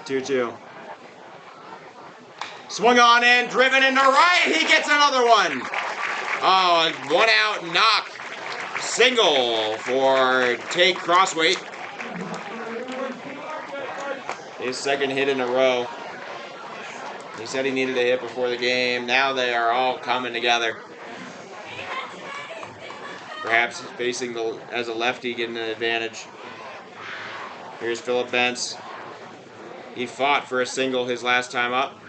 Two. Swung on in, driven into right. He gets another one. Oh, a 1-out knock. Single for Tate Crossweight. His second hit in a row. He said he needed a hit before the game. Now they are all coming together. Perhaps facing as a lefty, getting an advantage. Here's Phillip Bentz. He fought for a single his last time up.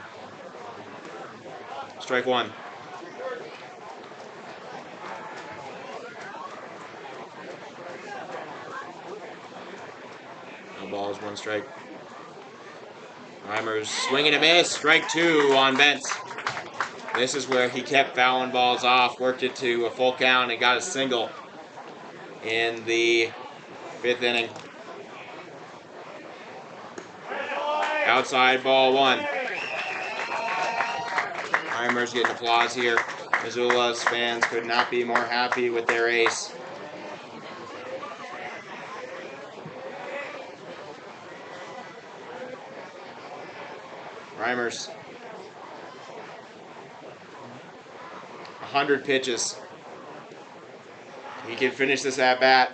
Strike one. No balls, one strike. Reimers swinging a miss. Strike two on Bentz. This is where he kept fouling balls off, worked it to a full count, and got a single in the 5th inning. Outside ball one. Reimers getting applause here. Missoula's fans could not be more happy with their ace. Reimers. 100 pitches. He can finish this at bat.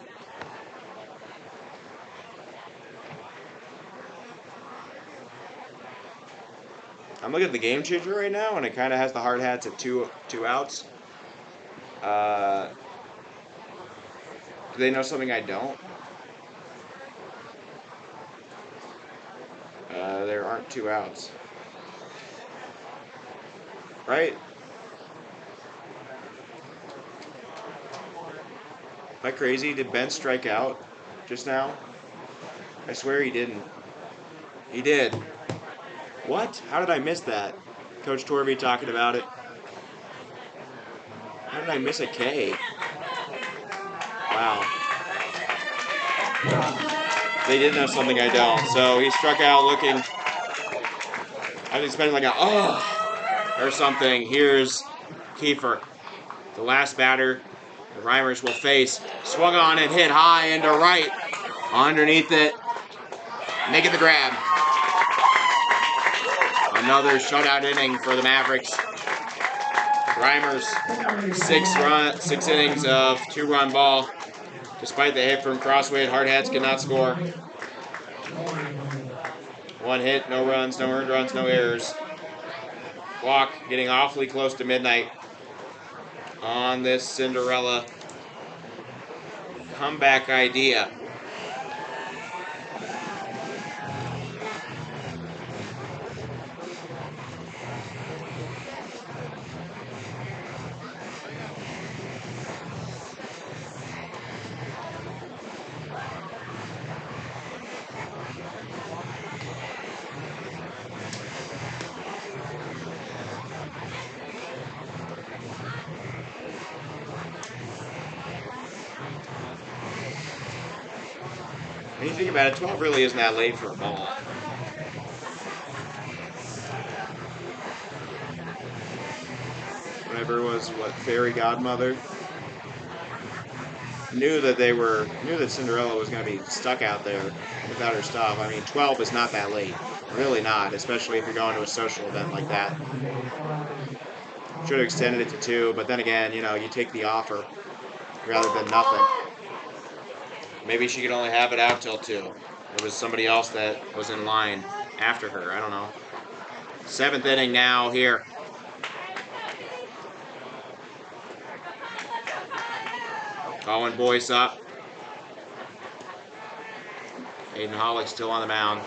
I'm looking at the game changer right now, and it kind of has the Hardhats at two outs. Do they know something I don't? There aren't 2 outs. Right? Am I crazy? Did Ben strike out just now? I swear he didn't. He did. What? How did I miss that? Coach Torvey talking about it. How did I miss a K? Wow. They did know something I don't. So he struck out looking, I was expecting like a or something. Here's Kiefer, the last batter the Reimers will face. Swung on and hit high into right. Underneath it, making the grab. Another shutout inning for the Mavericks. Reimers, 6 innings of 2-run ball. Despite the hit from Crossway, Hardhats could not score. 1 hit, no runs, no earned runs, no errors. Clock getting awfully close to midnight on this Cinderella comeback idea. When you think about it, 12 really isn't that late for a ball. Whatever was, Fairy Godmother knew that Cinderella was going to be stuck out there without her stuff. I mean, 12 is not that late. Really not, especially if you're going to a social event like that. Should have extended it to 2, but then again, you know, you take the offer rather than nothing. Maybe she could only have it out till 2. There was somebody else that was in line after her. I don't know. 7th inning now here. Colin Boyce up. Aiden Hollick still on the mound.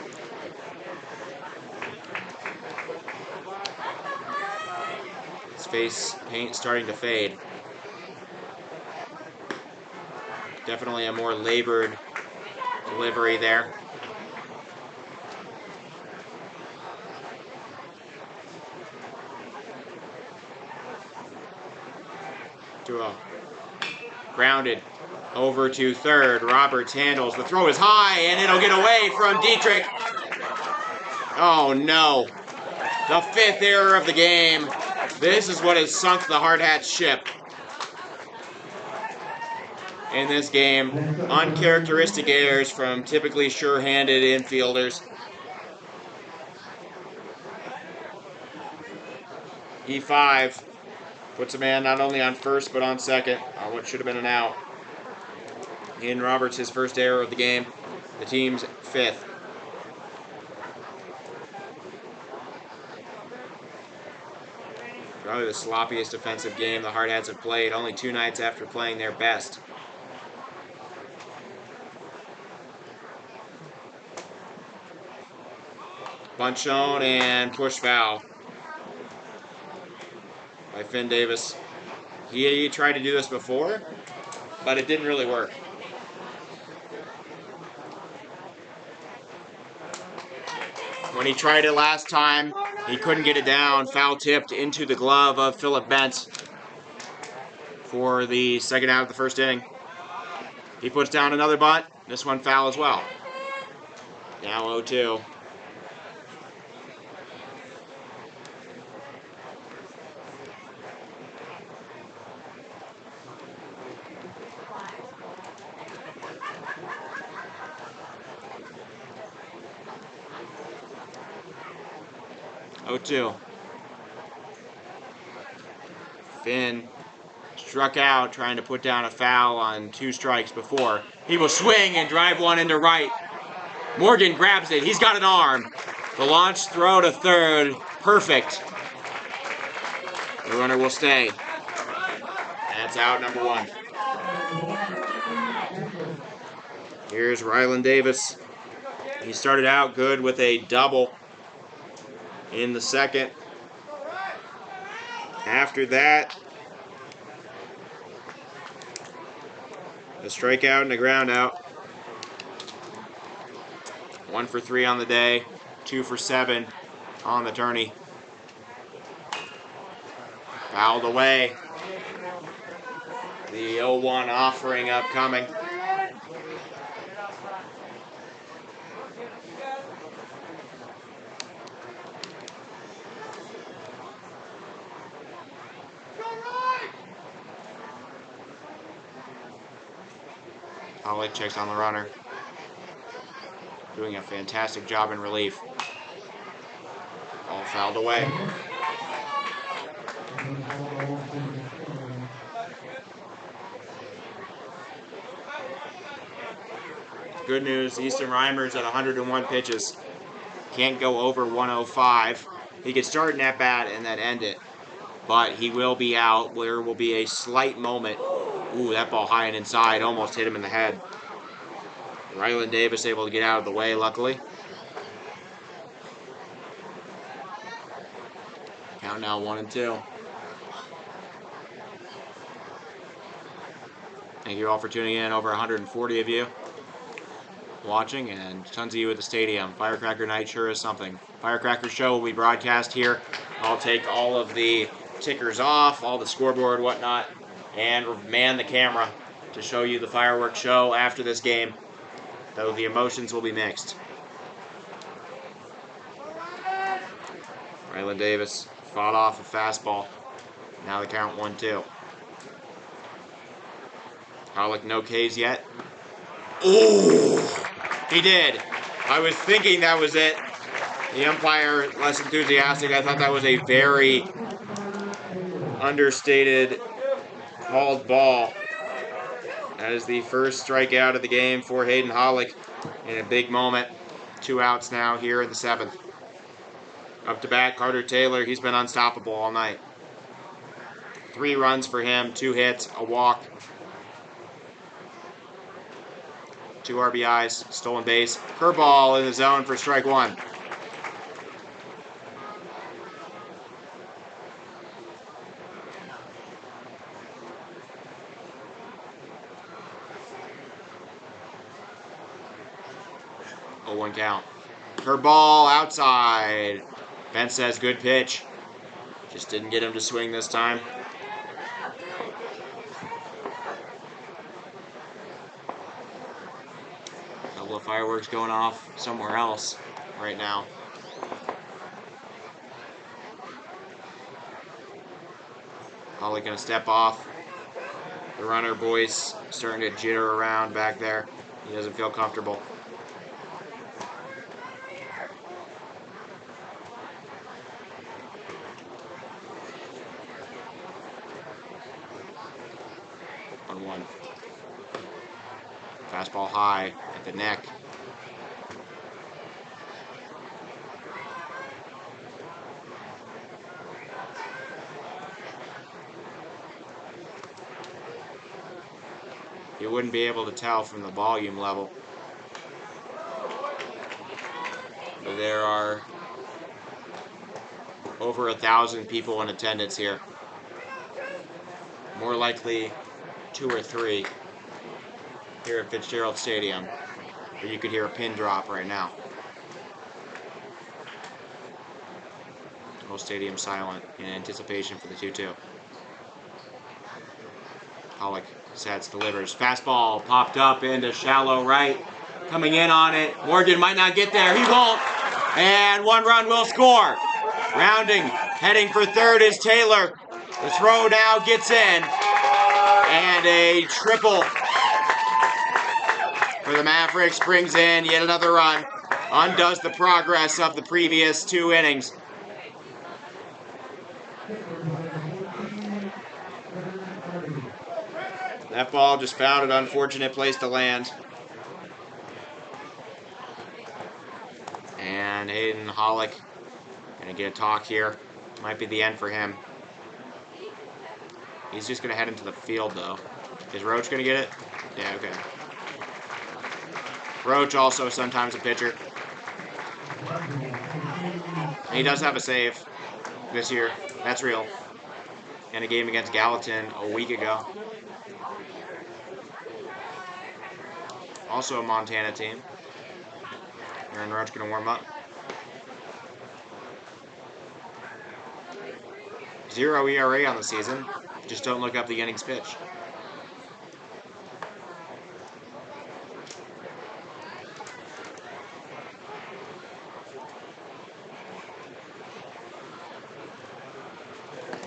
His face paint starting to fade. Definitely a more labored delivery there. Grounded over to third. Roberts handles. The throw is high, and it'll get away from Dietrich. Oh, no. The 5th error of the game. This is what has sunk the Hardhats ship in this game. Uncharacteristic errors from typically sure-handed infielders. E5 puts a man not only on first, but on second on what should have been an out. Ian Roberts, his first error of the game. The team's 5th. Probably the sloppiest defensive game the Hardhats have played, only 2 nights after playing their best. Bunt shown and push foul by Finn Davis. He tried to do this before, but it didn't really work. When he tried it last time, he couldn't get it down. Foul tipped into the glove of Phillip Bentz for the second out of the first inning. He puts down another bunt. This one foul as well. Now 0-2. Finn struck out trying to put down a foul on 2 strikes before. He will swing and drive one into right. Morgan grabs it. He's got an arm. The launch throw to third. Perfect. The runner will stay. That's out number 1. Here's Rylan Davis. He started out good with a double in the second. After that, a strikeout and a ground out. 1 for 3 on the day, 2 for 7 on the tourney. Fouled away. The 0-1 offering upcoming. Pollock checks on the runner. Doing a fantastic job in relief. All fouled away. Good news, Easton Reimer's at 101 pitches. Can't go over 105. He could start an at-bat and then end it. But he will be out. There will be a slight moment. Ooh, that ball high and inside almost hit him in the head. Ryland Davis able to get out of the way, luckily. Count now 1-2. Thank you all for tuning in. Over 140 of you watching, and tons of you at the stadium. Firecracker night sure is something. Firecracker show will be broadcast here. I'll take all of the tickers off, all the scoreboard, whatnot, and man the camera to show you the fireworks show after this game, though the emotions will be mixed. Ryland Davis fought off a fastball. Now the count 1-2. Pollock no Ks yet. Ooh, he did. I was thinking that was it. The umpire less enthusiastic. I thought that was a very understated called ball. That is the first strikeout of the game for Hayden Hollick in a big moment. 2 outs now here in the 7th. Up to bat, Carter Taylor. He's been unstoppable all night. 3 runs for him, 2 hits, a walk, 2 RBIs, stolen base. Curveball in the zone for strike 1. Oh, 1 count. Curveball outside. Ben says good pitch. Just didn't get him to swing this time. A couple of fireworks going off somewhere else right now. Holly gonna step off. The runner boy's starting to jitter around back there. He doesn't feel comfortable. On 1. Fastball high at the neck. You wouldn't be able to tell from the volume level. But there are over 1,000 people in attendance here. More likely 2 or 3 here at Fitzgerald Stadium, where you could hear a pin drop right now. The whole stadium silent in anticipation for the 2-2. Pollock sets, delivers. Fastball popped up into shallow right. Coming in on it. Morgan might not get there. He won't. And 1 run will score. Rounding, heading for third is Taylor. The throw now gets in. And a triple for the Mavericks brings in yet another run. Undoes the progress of the previous 2 innings. That ball just found an unfortunate place to land. And Hayden Hollick gonna get a talk here. Might be the end for him. He's just gonna head into the field though. Is Roach gonna get it? Yeah, okay. Roach also sometimes a pitcher. He does have a save this year. That's real. In a game against Gallatin a week ago. Also a Montana team. Aaron Roach gonna warm up. 0 ERA on the season. Just don't look up the innings pitch.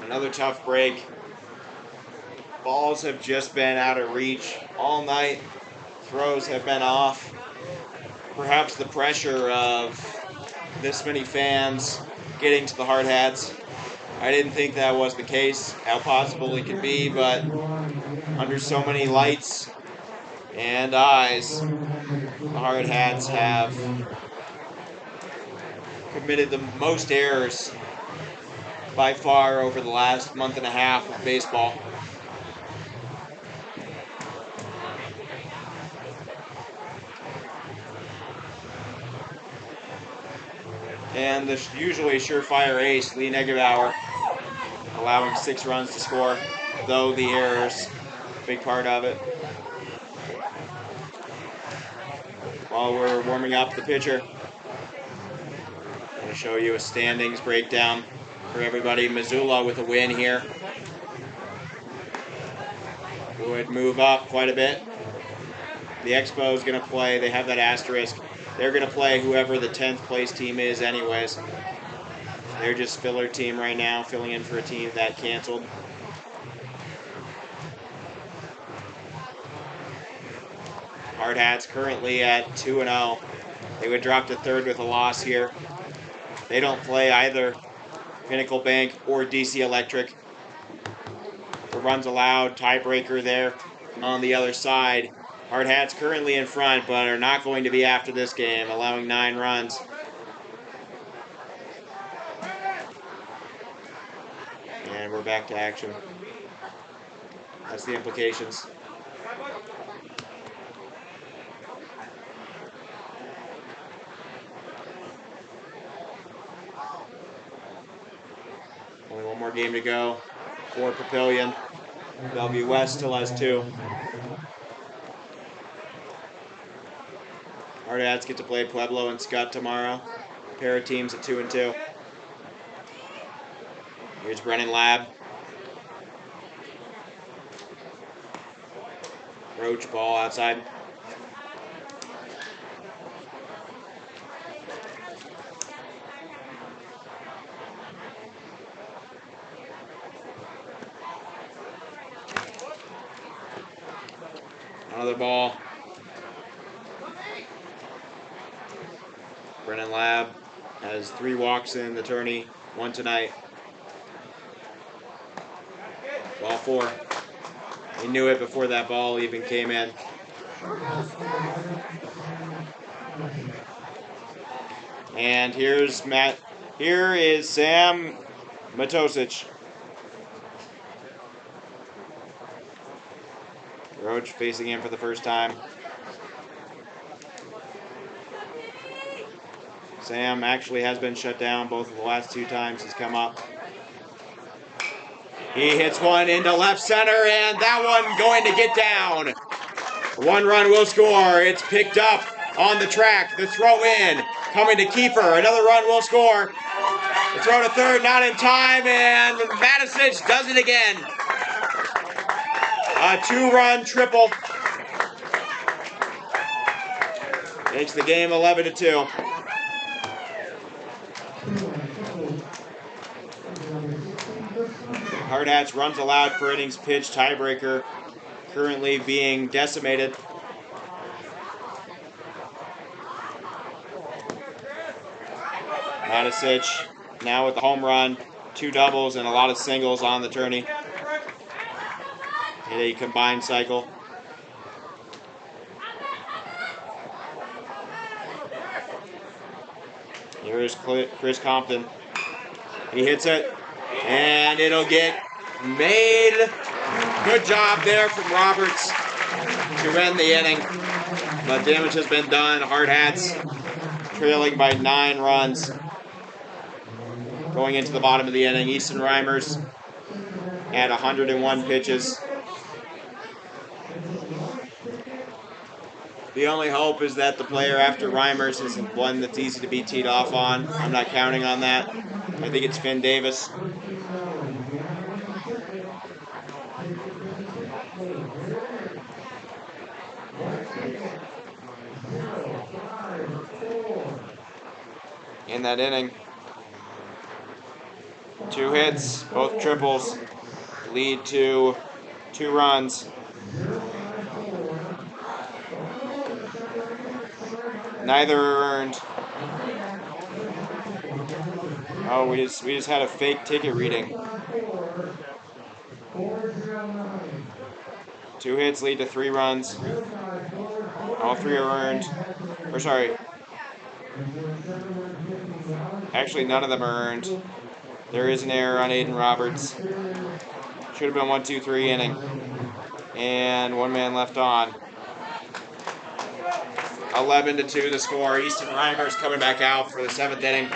Another tough break. Balls have just been out of reach all night. Throws have been off. Perhaps the pressure of this many fans getting to the Hardhats. I didn't think that was the case, how possible it could be, but under so many lights and eyes, the Hardhats have committed the most errors by far over the last month and a half of baseball. And the usually surefire ace, Lee Negebauer, allowing 6 runs to score, though the errors, big part of it. While we're warming up the pitcher, I'm going to show you a standings breakdown for everybody. Missoula with a win here would move up quite a bit. The Expo is going to play, they have that asterisk. They're going to play whoever the 10th place team is anyways. They're just filler team right now, filling in for a team that canceled. Hardhats currently at 2-0. They would drop to 3rd with a loss here. They don't play either Pinnacle Bank or DC Electric. The runs allowed, tiebreaker there on the other side. Hardhats currently in front, but are not going to be after this game, allowing 9 runs. And we're back to action. That's the implications. Only one more game to go for Papillion. Bellevue West still has 2. Hardhats get to play Pueblo and Scott tomorrow. Pair of teams at 2-2. Here's Brennan Lab. Roach ball outside. Another ball. Brennan Lab has 3 walks in the tourney, 1 tonight. Ball 4. He knew it before that ball even came in. And here is Sam Matosic. Roach facing him for the first time. Sam actually has been shut down both of the last 2 times he's come up. He hits one into left center, and that one going to get down. 1 run will score. It's picked up on the track. The throw in, coming to Kiefer. Another run will score. The throw to 3rd, not in time, and Matisic does it again. A 2-run triple. Makes the game 11-2. Hardhats runs allowed per innings pitch tiebreaker currently being decimated. Matisic now with the home run, 2 doubles and a lot of singles on the tourney. In a combined cycle. Here's Chris Compton. He hits it, and it'll get made. Good job there from Roberts to end the inning. But damage has been done. Hardhats trailing by 9 runs. Going into the bottom of the inning, Easton Reimers at 101 pitches. The only hope is that the player after Reimers isn't one that's easy to be teed off on. I'm not counting on that. I think it's Finn Davis. in that inning. 2 hits, both triples, lead to 2 runs. Neither are earned. Oh, we just had a fake ticket reading. 2 hits lead to 3 runs. All 3 are earned. Or sorry. Actually, none of them are earned. There is an error on Aiden Roberts. Should have been 1-2-3 inning. And 1 man left on. 11-2 the score. Easton Reimer's coming back out for the 7th inning.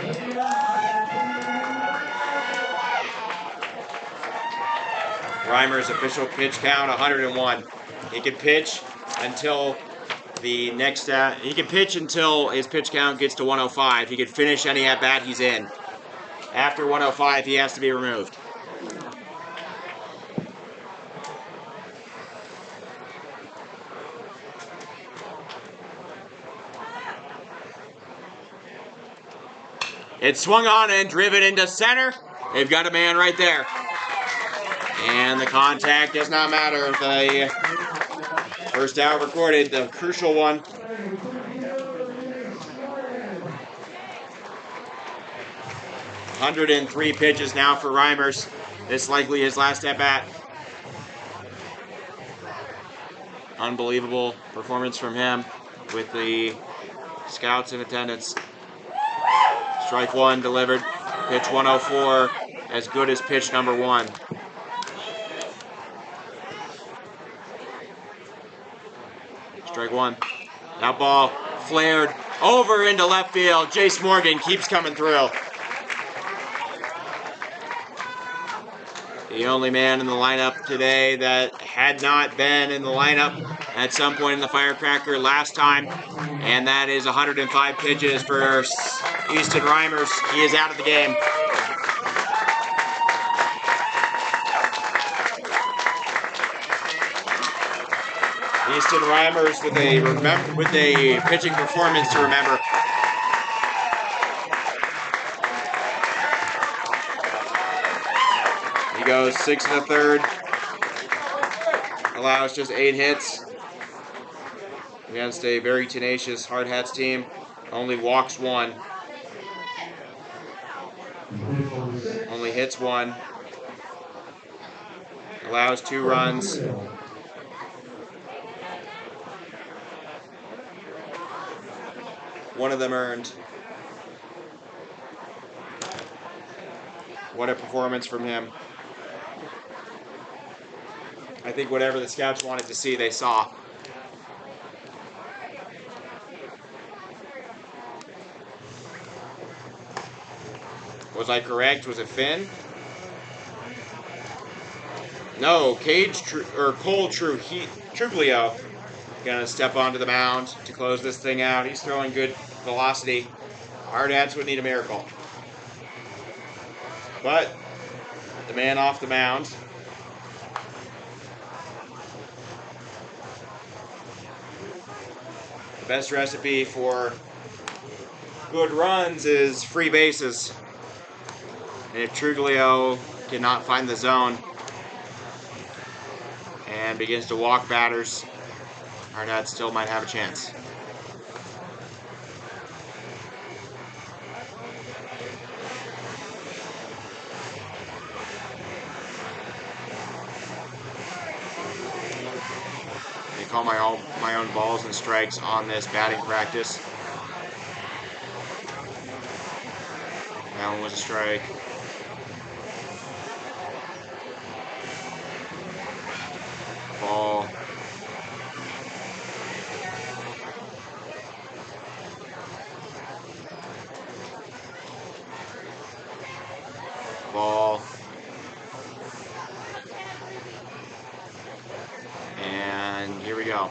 Reimer's official pitch count 101. He can pitch until the next. He can pitch until his pitch count gets to 105. He can finish any at bat he's in. After 105, he has to be removed. It's swung on and driven into center. They've got a man right there. And the contact does not matter. The first out recorded, the crucial one. 103 pitches now for Reimers. This likely his last at bat. Unbelievable performance from him with the scouts in attendance. Strike 1 delivered. Pitch 104, as good as pitch number 1. Strike 1. That ball flared over into left field. Jace Morgan keeps coming through. The only man in the lineup today that had not been in the lineup at some point in the Firecracker last time, and that is 105 pitches for Easton Reimers. He is out of the game. Easton Reimers with a pitching performance to remember. He goes 6 1/3. Allows just 8 hits against a very tenacious Hardhats team. Only walks 1. Only hits 1. Allows 2 runs. One of them earned. What a performance from him. I think whatever the scouts wanted to see, they saw. Was I correct? Was it Finn? No, Cole Truglio gonna step onto the mound to close this thing out. He's throwing good velocity. Hardhats would need a miracle. But the man off the mound. The best recipe for good runs is free bases. And if Truglio cannot find the zone and begins to walk batters, Hardhats still might have a chance. They call my own balls and strikes on this batting practice. That one was a strike. Ball. Ball. And here we go.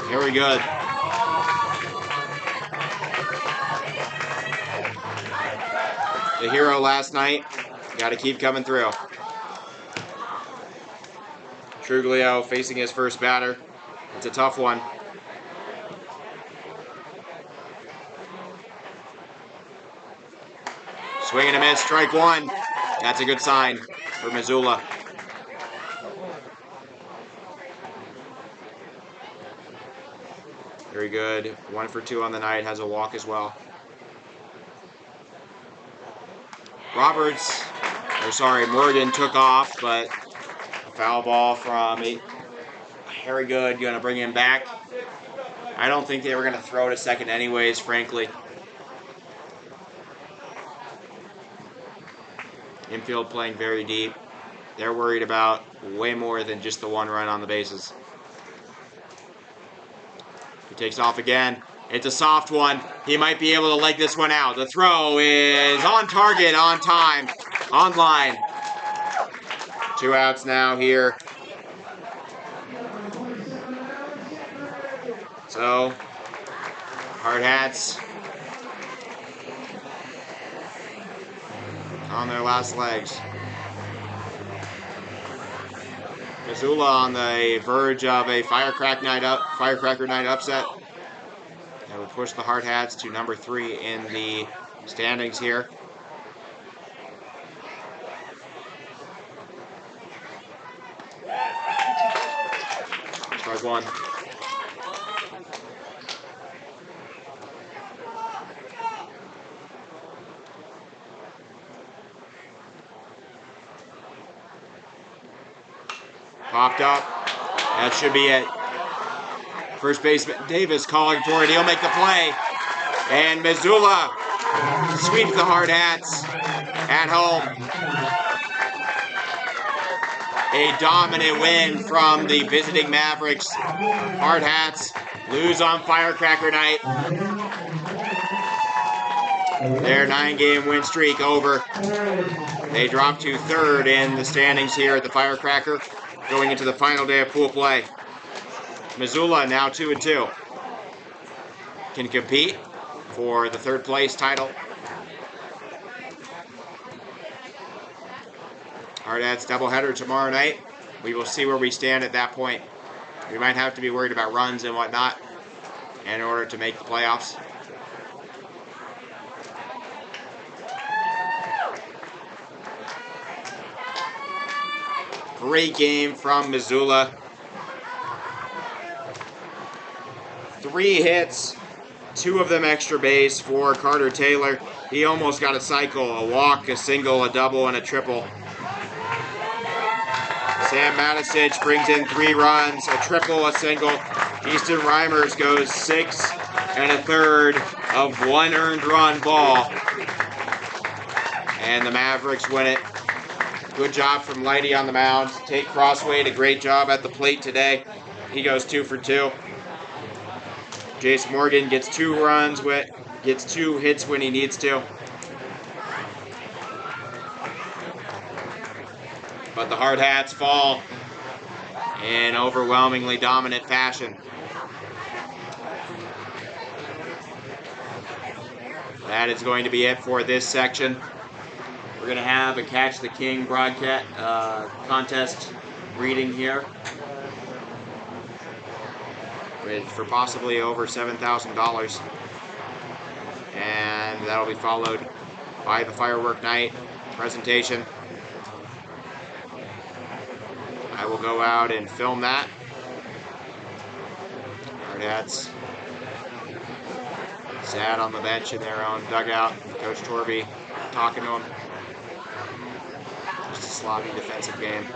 Very good. The hero last night. Got to keep coming through. Truglio facing his first batter. It's a tough one. Swing and a miss, strike one. That's a good sign for Missoula. Very good. 1 for 2 on the night, has a walk as well. Morgan took off, but a foul ball from Harry Good going to bring him back. I don't think they were going to throw to second anyways, frankly. Infield playing very deep. They're worried about way more than just the 1 run on the bases. He takes off again. It's a soft one. He might be able to leg this one out. The throw is on target, on time, on line. 2 outs now here. So, Hardhats on their last legs. Missoula on the verge of a Firecracker night upset. That would push the Hardhats to number 3 in the standings here. Strike one. Popped up. That should be it. First baseman Davis calling for it. He'll make the play. And Missoula sweeps the Hardhats at home. A dominant win from the visiting Mavericks. Hardhats lose on Firecracker night. Their 9-game win streak over. They drop to 3rd in the standings here at the Firecracker, going into the final day of pool play. Missoula now 2-2. Can compete for the 3rd place title. Hardhats doubleheader tomorrow night. We will see where we stand at that point. We might have to be worried about runs and whatnot in order to make the playoffs. Great game from Missoula. 3 hits, 2 of them extra base for Carter Taylor. He almost got a cycle, a walk, a single, a double, and a triple. Sam Matisich brings in 3 runs, a triple, a single. Easton Reimers goes 6 1/3 of 1 earned run ball. And the Mavericks win it. Good job from Lighty on the mound. Tate Crossway, a great job at the plate today. He goes 2 for 2. Jace Morgan gets 2 hits when he needs to. But the Hardhats fall in overwhelmingly dominant fashion. That is going to be it for this section. We're going to have a Catch the King broadcast contest reading here for possibly over $7,000. And that'll be followed by the firework night presentation. I will go out and film that. Hardhats sat on the bench in their own dugout. Coach Torby talking to them. Just a sloppy defensive game.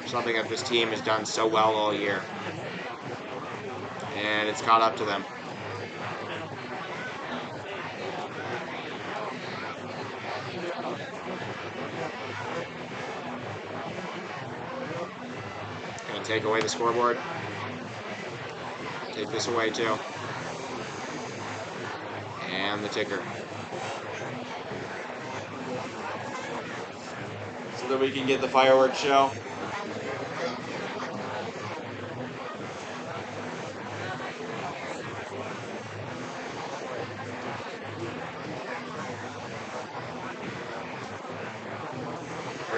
Something that this team has done so well all year. And it's caught up to them. Gonna take away the scoreboard. Take this away too. And the ticker. So that we can get the fireworks show.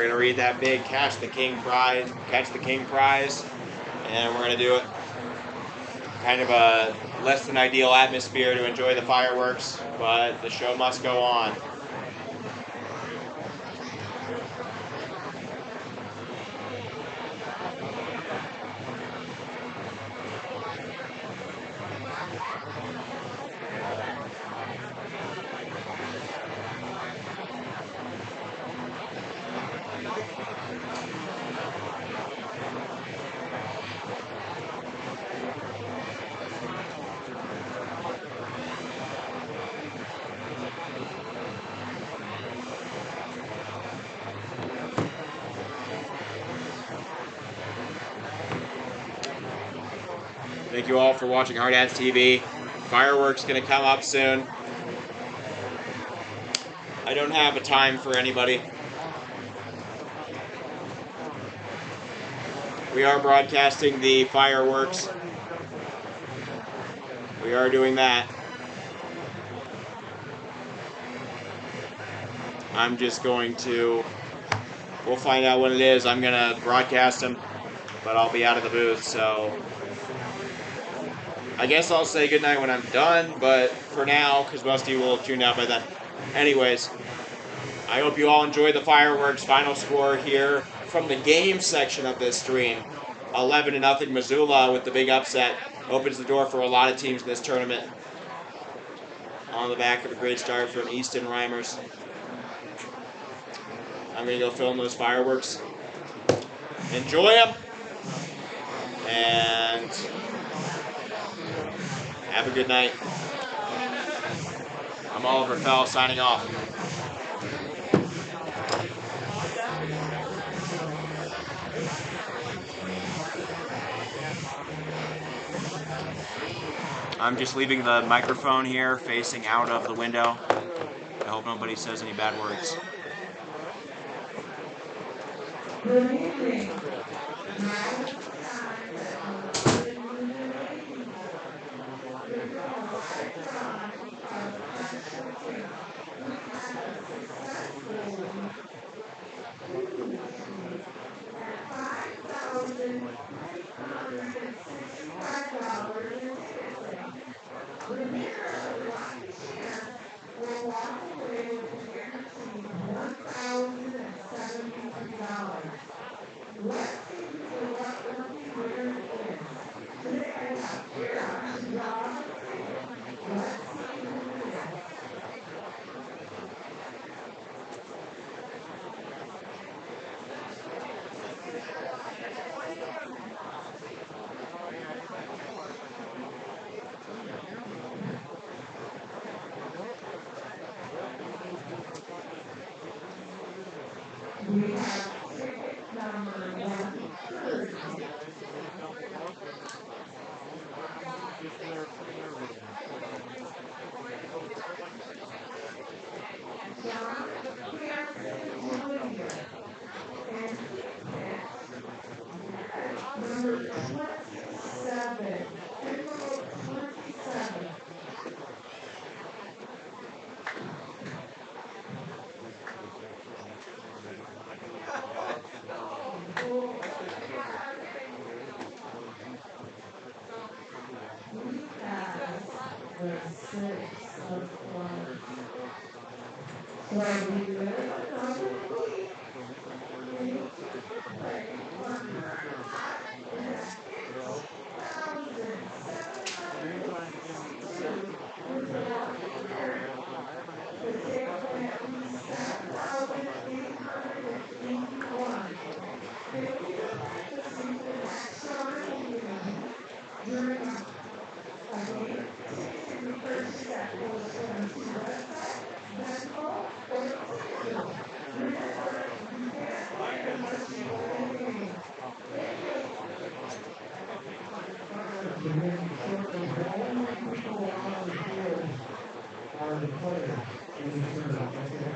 We're gonna read that big catch the king prize, and we're gonna do it. Kind of a less than ideal atmosphere to enjoy the fireworks, but the show must go on. Thank you all for watching Hardhats TV. Fireworks gonna come up soon. I don't have a time for anybody. We are broadcasting the fireworks. We are doing that. I'm just going to, we'll find out what it is. I'm gonna broadcast them, but I'll be out of the booth, so I guess I'll say goodnight when I'm done, but for now, because most of you will have tuned out by then. Anyways, I hope you all enjoyed the fireworks. Final score here from the game section of this stream. 11-0 Missoula with the big upset. Opens the door for a lot of teams in this tournament. On the back of a great start from Easton Reimers. I'm going to go film those fireworks. Enjoy them. And have a good night. I'm Oliver Fell signing off. I'm just leaving the microphone here facing out of the window. I hope nobody says any bad words. Good evening. We have ticket number 130. John Hanson Jr. And ticket number 27. Envelope 27. We have the 6 of clubs. So we live another week. We need to play one hot and at 18,762 with a lucky winner. The table went at least 7,881. If you would like to see the next drawing during a game, tickets can be purchased at POSTGAME's website, Venmo, or Ticketoo. Remember, you can't win unless you play the game. Thank you. Beginning shortly, the only people on the field are the players in the tournament. That's it.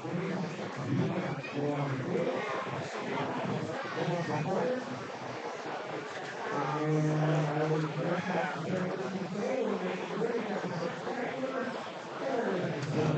Please do not go on the field. That's the players. And I would just have to say what you say when they really have a spectacular television show.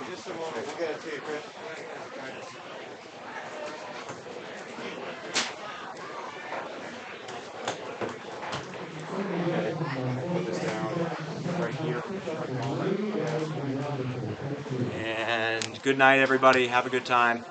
Just a moment. We'll get it to you, Chris. Put this down right here. And good night, everybody. Have a good time.